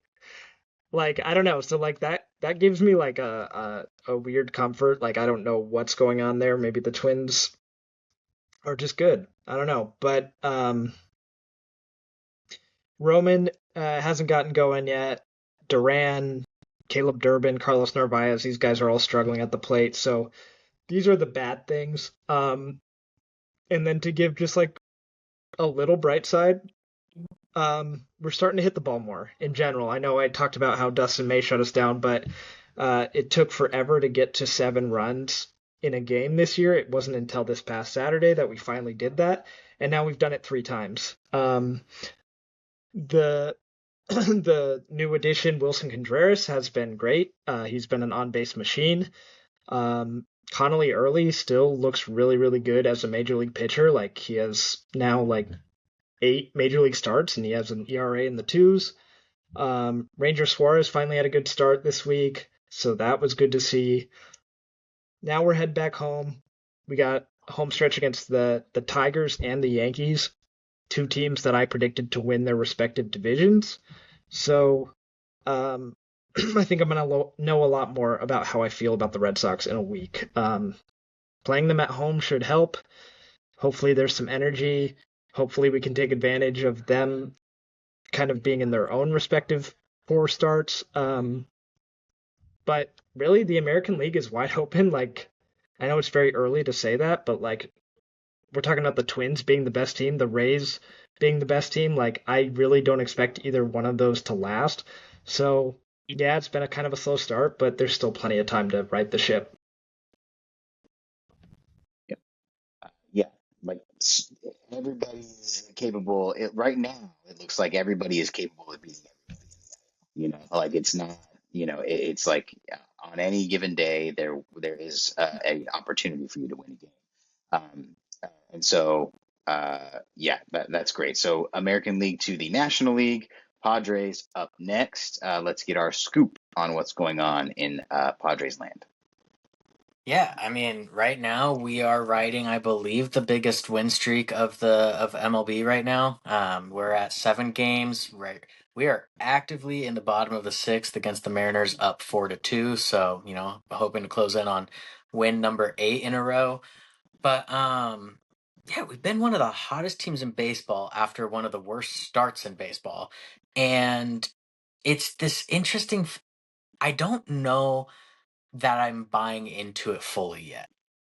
like I don't know. So like that gives me like a weird comfort. Like I don't know what's going on there. Maybe the Twins or just good. I don't know, but Roman hasn't gotten going yet. Duran, Caleb Durbin, Carlos Narvaez, these guys are all struggling at the plate. So these are the bad things. And then to give just like a little bright side, we're starting to hit the ball more in general. I know I talked about how Dustin May shut us down, but it took forever to get to 7 runs in a game this year. It wasn't until this past Saturday that we finally did that, and now we've done it 3 times. The the new addition Wilson Contreras has been great. He's been an on base machine. Connolly Early still looks really really good as a major league pitcher. Like he has now like 8 major league starts and he has an ERA in the twos. Ranger Suarez finally had a good start this week, so that was good to see. Now we're head back home. We got a home stretch against the Tigers and the Yankees, 2 teams that I predicted to win their respective divisions. So I think I'm going to know a lot more about how I feel about the Red Sox in a week. Playing them at home should help. Hopefully there's some energy. Hopefully we can take advantage of them kind of being in their own respective poor starts. But really, the American League is wide open. Like, I know it's very early to say that, but like, we're talking about the Twins being the best team, the Rays being the best team. Like, I really don't expect either one of those to last. So, yeah, it's been a kind of a slow start, but there's still plenty of time to right the ship. Yeah, yeah. Like everybody's capable. Right now, it looks like everybody is capable of beating everybody. Like it's not. It's like on any given day there is a opportunity for you to win a game. And so, yeah, that's great. So, American League to the National League, Padres up next. Let's get our scoop on what's going on in Padres land. Yeah, I mean, right now we are riding, I believe, the biggest win streak of MLB right now. We're at 7 games. Right, we are actively in the bottom of the sixth against the Mariners, up 4-2. So hoping to close in on win number 8 in a row. But yeah, we've been one of the hottest teams in baseball after one of the worst starts in baseball, and it's this interesting. I don't know that I'm buying into it fully yet.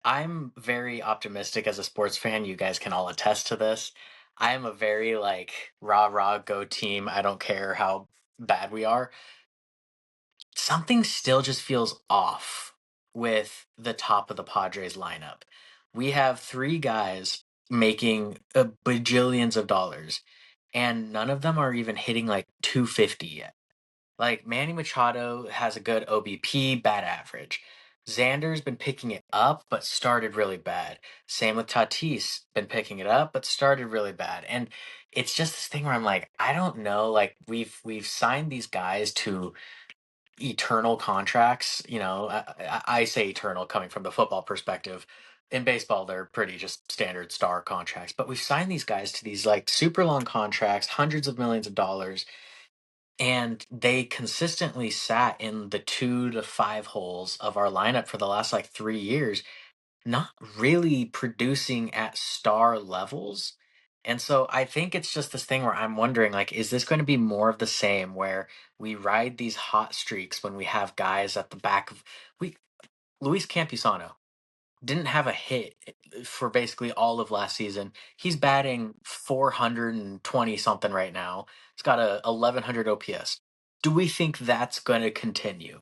I'm very optimistic as a sports fan. You guys can all attest to this. I am a very like rah rah go team. I don't care how bad we are. Something still just feels off with the top of the Padres lineup. We have 3 guys making a bajillions of dollars, and none of them are even hitting like 250 yet. Like Manny Machado has a good OBP, bad average. Xander's been picking it up, but started really bad. Same with Tatis, been picking it up, but started really bad. And it's just this thing where I'm like, I don't know. Like we've signed these guys to eternal contracts. I say eternal coming from the football perspective. In baseball, they're pretty just standard star contracts. But we've signed these guys to these like super long contracts, hundreds of millions of dollars, and they consistently sat in the 2 to 5 holes of our lineup for the last like 3 years, not really producing at star levels. And so I think it's just this thing where I'm wondering, like, is this going to be more of the same where we ride these hot streaks when we have guys at the back of we Luis Campusano didn't have a hit for basically all of last season. He's batting 420 something right now. He's got a 1100 OPS. Do we think that's going to continue?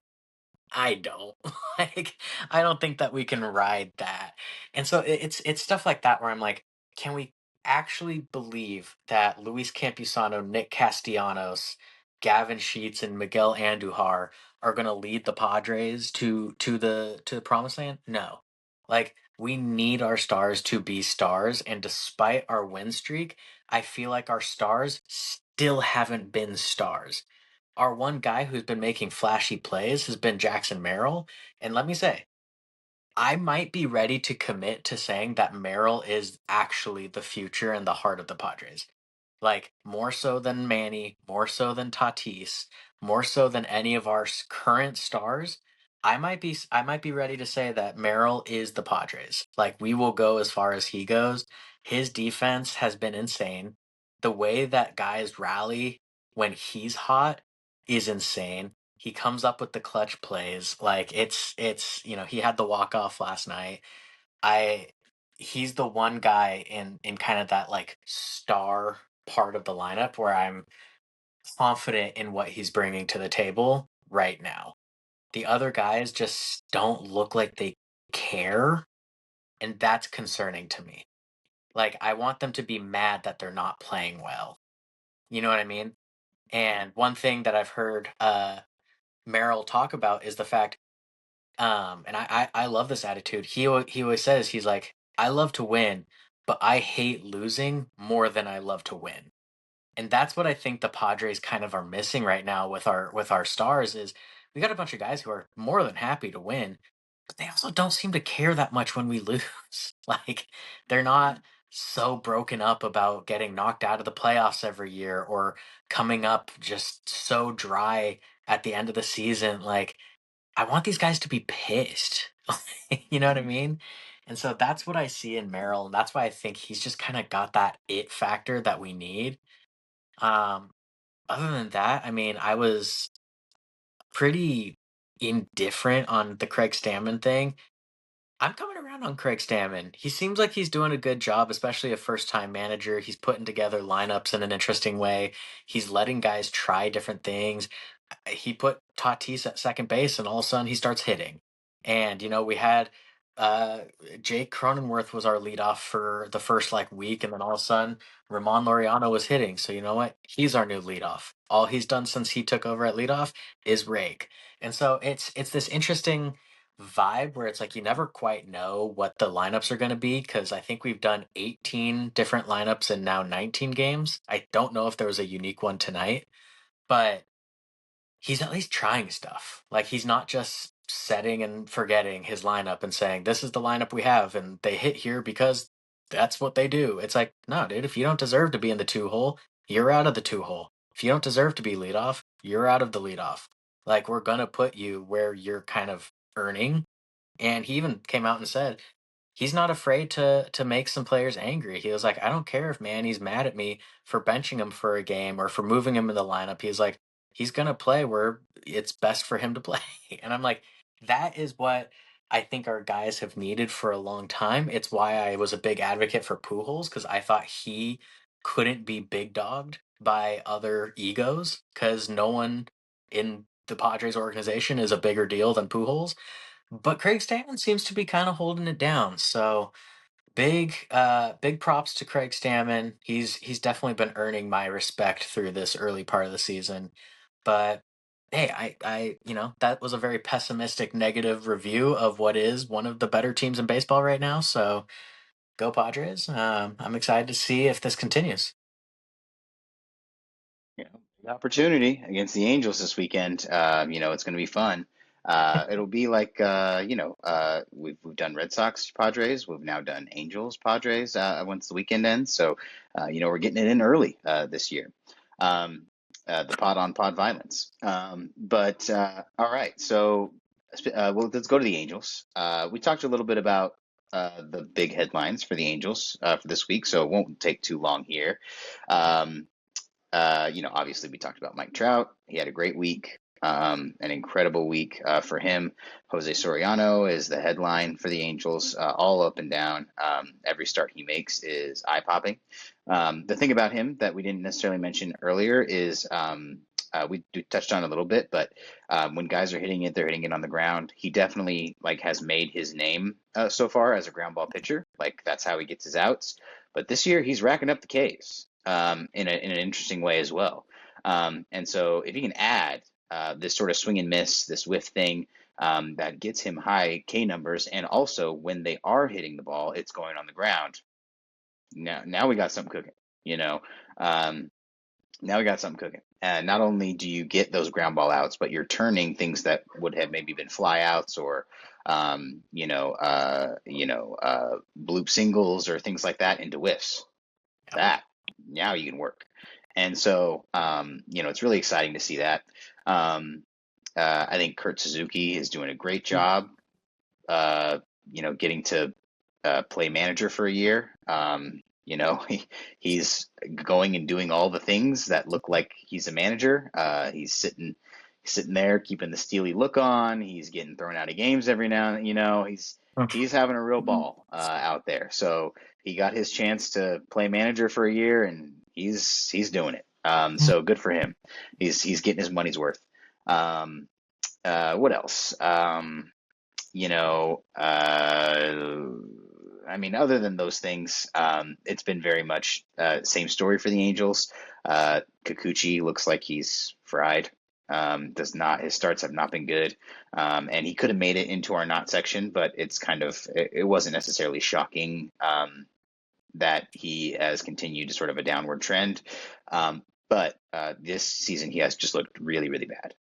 I don't. Like, I don't think that we can ride that. And so it's stuff like that where I'm like, can we actually believe that Luis Campusano, Nick Castellanos, Gavin Sheets, and Miguel Andujar are going to lead the Padres to the promised land? No. Like, we need our stars to be stars, and despite our win streak, I feel like our stars still haven't been stars. Our one guy who's been making flashy plays has been Jackson Merrill. And let me say, I might be ready to commit to saying that Merrill is actually the future and the heart of the Padres. Like, more so than Manny, more so than Tatis, more so than any of our current stars. I might be ready to say that Merrill is the Padres. Like we will go as far as he goes. His defense has been insane. The way that guys rally when he's hot is insane. He comes up with the clutch plays. Like it's he had the walk off last night. I He's the one guy in kind of that like star part of the lineup where I'm confident in what he's bringing to the table right now. The other guys just don't look like they care, and that's concerning to me. Like I want them to be mad that they're not playing well. You know what I mean? And one thing that I've heard Merrill talk about is the fact and I love this attitude. He always says he's like I love to win, but I hate losing more than I love to win. And that's what I think the Padres kind of are missing right now with our stars is we got a bunch of guys who are more than happy to win, but they also don't seem to care that much when we lose. Like they're not so broken up about getting knocked out of the playoffs every year or coming up just so dry at the end of the season. Like I want these guys to be pissed. You know what I mean? And so that's what I see in Merrill, and that's why I think he's just kind of got that it factor that we need. Um, Other than that, I mean, I was pretty indifferent on the Craig Stammen thing. I'm coming around on Craig Stammen. He seems like he's doing a good job, especially a first-time manager. He's putting together lineups in an interesting way. He's letting guys try different things. He put Tatis at second base, and all of a sudden he starts hitting. And we had uh, Jake Cronenworth was our leadoff for the first like week, and then all of a sudden Ramon Laureano was hitting. So you know what? He's our new leadoff. All he's done since he took over at leadoff is rake. And so it's this interesting vibe where it's like you never quite know what the lineups are going to be because I think we've done 18 different lineups in now 19 games. I don't know if there was a unique one tonight, but he's at least trying stuff. Like he's not just setting and forgetting his lineup and saying, this is the lineup we have and they hit here because that's what they do. It's like, no, dude, if you don't deserve to be in the two hole, you're out of the two hole. If you don't deserve to be leadoff, you're out of the leadoff. Like we're gonna put you where you're kind of earning. And he even came out and said, he's not afraid to make some players angry. He was like, I don't care if Manny's mad at me for benching him for a game or for moving him in the lineup. He's like, he's gonna play where it's best for him to play. And I'm like, that is what I think our guys have needed for a long time. It's why I was a big advocate for Pujols because I thought he couldn't be big dogged by other egos because no one in the Padres organization is a bigger deal than Pujols. But Craig Stammen seems to be kind of holding it down. So big props to Craig Stammen. He's definitely been earning my respect through this early part of the season. But hey, that was a very pessimistic, negative review of what is one of the better teams in baseball right now. So go Padres. I'm excited to see if this continues. Big opportunity against the Angels this weekend. It's going to be fun. It'll be like we've done Red Sox Padres. We've now done Angels Padres once the weekend ends. So we're getting it in early this year. The pod on pod violence. But all right. So let's go to the Angels. We talked a little bit about the big headlines for the Angels for this week, so it won't take too long here. Obviously we talked about Mike Trout. He had a great week, an incredible week for him. Jose Soriano is the headline for the Angels, all up and down. Every start he makes is eye-popping. The thing about him that we didn't necessarily mention earlier is we touched on it a little bit, but when guys are hitting it, they're hitting it on the ground. He definitely has made his name so far as a ground ball pitcher. Like that's how he gets his outs. But this year he's racking up the Ks in an interesting way as well. And so if he can add this sort of swing and miss, this whiff thing that gets him high K numbers, and also when they are hitting the ball, it's going on the ground. Now we got something cooking. Now we got something cooking. And not only do you get those ground ball outs, but you're turning things that would have maybe been fly outs or bloop singles or things like that into whiffs. That now you can work. And so, it's really exciting to see that. I think Kurt Suzuki is doing a great job, getting to play manager for a year. He's going and doing all the things that look like he's a manager. He's sitting there, keeping the steely look on. He's getting thrown out of games every now and then. He's having a real ball out there. So he got his chance to play manager for a year, and he's doing it. So good for him. He's getting his money's worth. What else? Other than those things, it's been very much same story for the Angels. Kikuchi looks like he's fried. His starts have not been good, and he could have made it into our not section, but it wasn't necessarily shocking that he has continued to sort of a downward trend. But this season he has just looked really, really bad.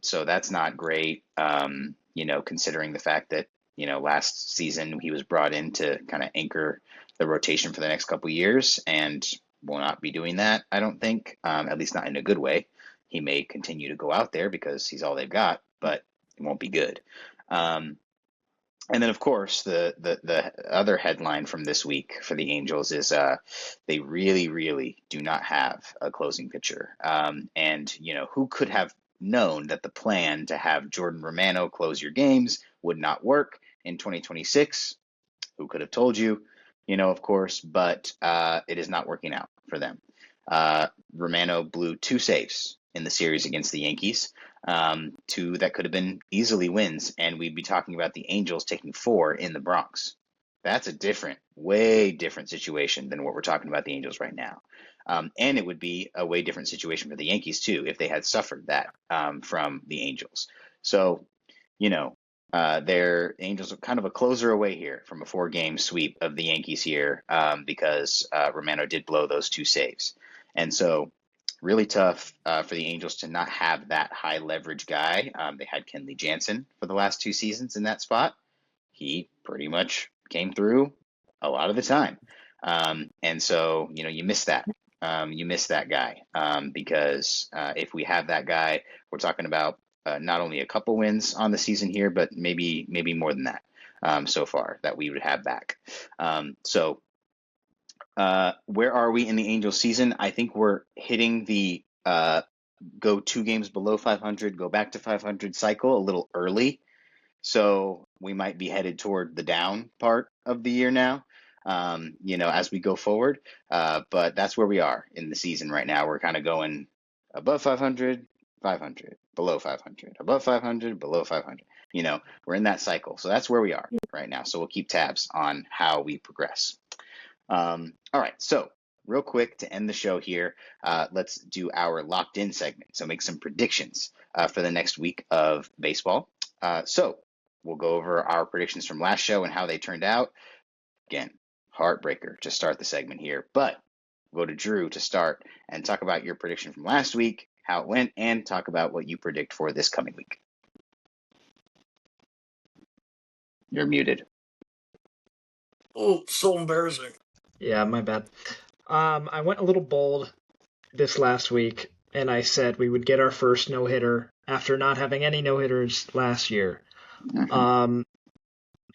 So that's not great, considering the fact that, last season he was brought in to kind of anchor the rotation for the next couple of years and will not be doing that, I don't think, at least not in a good way. He may continue to go out there because he's all they've got, but it won't be good. And then, of course, the other headline from this week for the Angels is they really, really do not have a closing pitcher. Who could have known that the plan to have Jordan Romano close your games would not work in 2026? Who could have told you? Of course, but it is not working out for them. Romano blew 2 saves in the series against the Yankees. 2 that could have been easily wins, and we'd be talking about the Angels taking 4 in the Bronx. That's a way different situation than what we're talking about the Angels right now. And it would be a way different situation for the Yankees too if they had suffered that from the Angels. So, their Angels are kind of a closer away here from a 4-game sweep of the Yankees here because Romano did blow those 2 saves. And so really tough for the Angels to not have that high leverage guy. They had Kenley Jansen for the last 2 seasons in that spot. He pretty much came through a lot of the time. And so, you miss that. You miss that guy because if we have that guy, we're talking about not only a couple wins on the season here, but maybe more than that so far that we would have back. Where are we in the Angels season? I think we're hitting the go 2 games below 500, go back to 500 cycle a little early. So we might be headed toward the down part of the year now, as we go forward. But that's where we are in the season right now. We're kind of going above 500, 500, below 500, above 500, below 500. We're in that cycle. So that's where we are right now. So we'll keep tabs on how we progress. All right. So real quick to end the show here, let's do our locked in segment. So make some predictions for the next week of baseball. So we'll go over our predictions from last show and how they turned out. Again, heartbreaker to start the segment here, but we'll go to Drew to start and talk about your prediction from last week, how it went, and talk about what you predict for this coming week. You're muted. Oh, so embarrassing. Yeah, my bad. I went a little bold this last week, and I said we would get our first no-hitter after not having any no-hitters last year. Mm-hmm.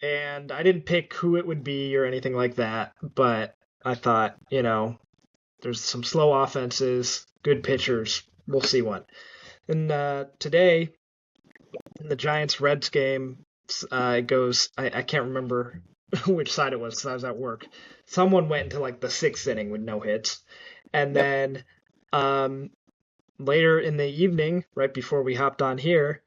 And I didn't pick who it would be or anything like that, but I thought, there's some slow offenses, good pitchers. We'll see one. And today, in the Giants-Reds game, it goes, I can't remember which side it was because I was at work. Someone went into like the 6th inning with no hits. And then later in the evening, right before we hopped on here,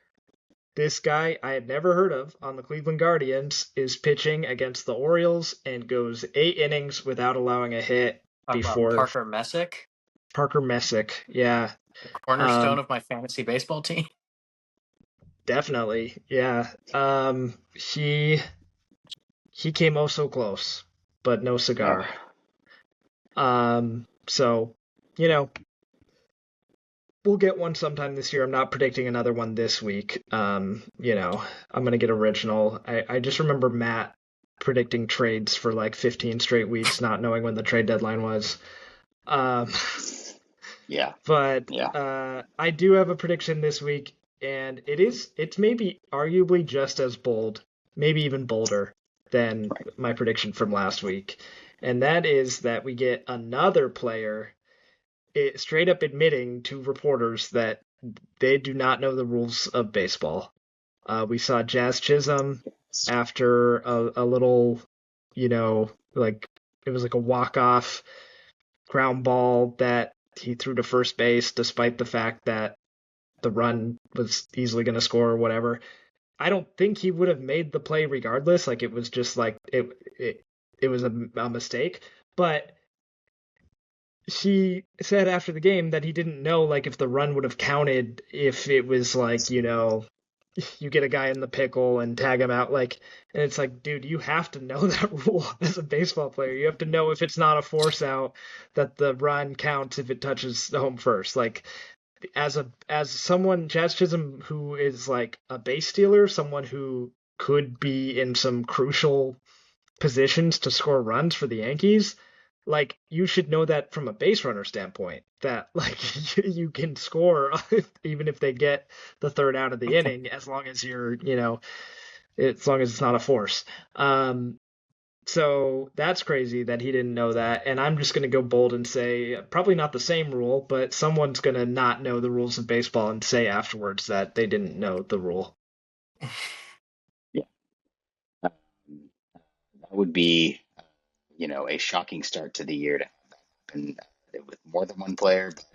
this guy I had never heard of on the Cleveland Guardians is pitching against the Orioles and goes 8 innings without allowing a hit before Parker Messick. Parker Messick, yeah. The cornerstone of my fantasy baseball team. Definitely, yeah. He came oh so close, but no cigar. So, we'll get one sometime this year. I'm not predicting another one this week. I'm going to get original. I just remember Matt predicting trades for like 15 straight weeks, not knowing when the trade deadline was. Yeah. But Yeah. I do have a prediction this week, and it's maybe arguably just as bold, maybe even bolder than Right. my prediction from last week. And that is that we get another player straight up admitting to reporters that they do not know the rules of baseball. We saw Jazz Chisholm after a little, like it was like a walk-off ground ball that he threw to first base, despite the fact that the run was easily going to score or whatever. I don't think he would have made the play regardless. Like it was just like it was a mistake. But he said after the game that he didn't know like if the run would have counted if it was like you get a guy in the pickle and tag him out like, and it's like, dude, you have to know that rule as a baseball player. You have to know if it's not a force out that the run counts if it touches the home first. Like as someone, Jazz Chisholm, who is like a base stealer, someone who could be in some crucial positions to score runs for the Yankees, like you should know that from a base runner standpoint that like you can score even if they get the third out of the inning as long as you're as long as it's not a force. So that's crazy that he didn't know that, and I'm just going to go bold and say probably not the same rule, but someone's going to not know the rules of baseball and say afterwards that they didn't know the rule. Yeah. Um, that would be, a shocking start to the year to have that happen with more than one player. But,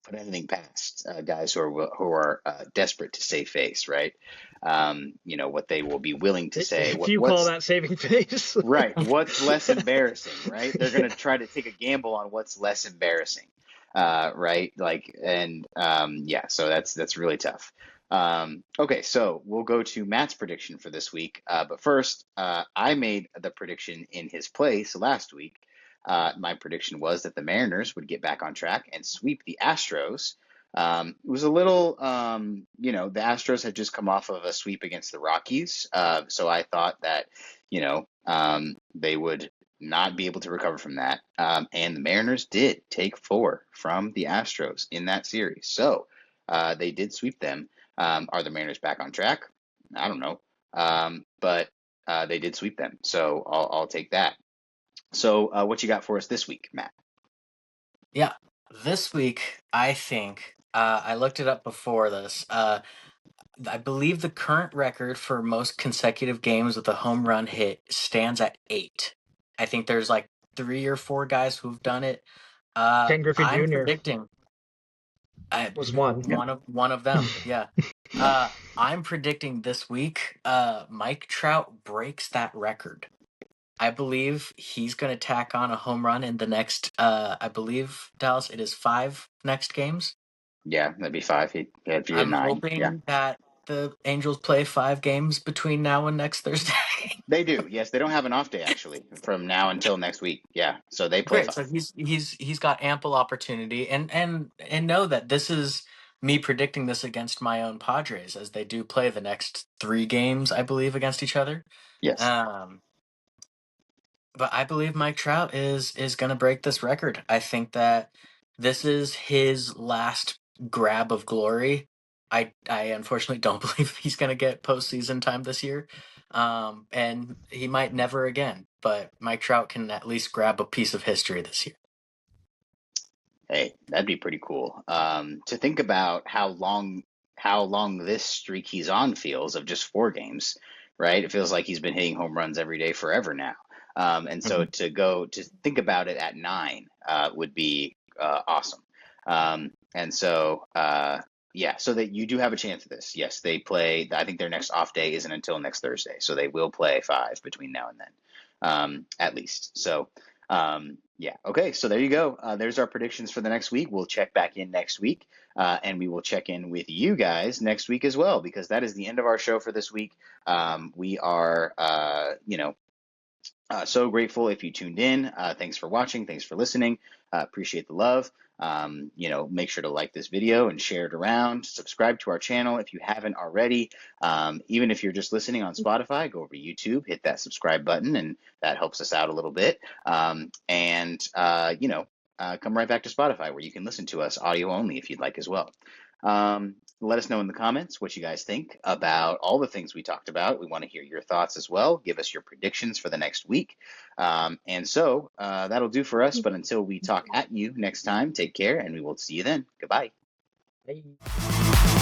put anything past guys who are desperate to save face, right? What they will be willing to say. If you call What's that saving face. right? What's less embarrassing, right? They're going to try to take a gamble on what's less embarrassing, right? Like, and yeah, so that's really tough. Okay, so we'll go to Matt's prediction for this week. But first, I made the prediction in his place last week. My prediction was that the Mariners would get back on track and sweep the Astros. It was a little, the Astros had just come off of a sweep against the Rockies. So I thought that, they would not be able to recover from that. And the Mariners did take 4 from the Astros in that series. So they did sweep them. Are the Mariners back on track? I don't know. But they did sweep them. So I'll take that. So what you got for us this week, Matt? Yeah, this week I think I looked it up before this. I believe the current record for most consecutive games with a home run hit stands at 8. I think there's like 3 or 4 guys who've done it. Ken Griffey I'm Jr. predicting I was one. Yep. one of them. Yeah. Yep. I'm predicting this week Mike Trout breaks that record. I believe he's going to tack on a home run in the next I believe Dallas it is 5 next games. Yeah, that'd be 5. If you had I'm 9, yeah. hoping that the Angels play 5 games between now and next Thursday. They do. Yes, they don't have an off day actually from now until next week. Yeah, so they play Great. 5. So he's got ample opportunity, and know that this is me predicting this against my own Padres as they do play the next 3 games, I believe, against each other. Yes. Um, but I believe Mike Trout is going to break this record. I think that this is his last grab of glory. I unfortunately don't believe he's going to get postseason time this year, and he might never again. But Mike Trout can at least grab a piece of history this year. Hey, that'd be pretty cool. To think about how long this streak he's on feels of just 4 games, right? It feels like he's been hitting home runs every day forever now. And so Mhm. to think about it at 9 would be awesome. And so yeah, so that you do have a chance at this. Yes, they play. I think their next off day isn't until next Thursday, so they will play 5 between now and then, at least. So. Yeah. Okay. So there you go. There's our predictions for the next week. We'll check back in next week, and we will check in with you guys next week as well, because that is the end of our show for this week. We are, so grateful if you tuned in. Thanks for watching. Thanks for listening. Appreciate the love. Make sure to like this video and share it around. Subscribe to our channel if you haven't already. Even if you're just listening on Spotify, go over to YouTube, hit that subscribe button, and that helps us out a little bit. come right back to Spotify, where you can listen to us audio only if you'd like as well. Let us know in the comments what you guys think about all the things we talked about. We want to hear your thoughts as well. Give us your predictions for the next week. And so that'll do for us. But until we talk at you next time, take care, and we will see you then. Goodbye. Bye.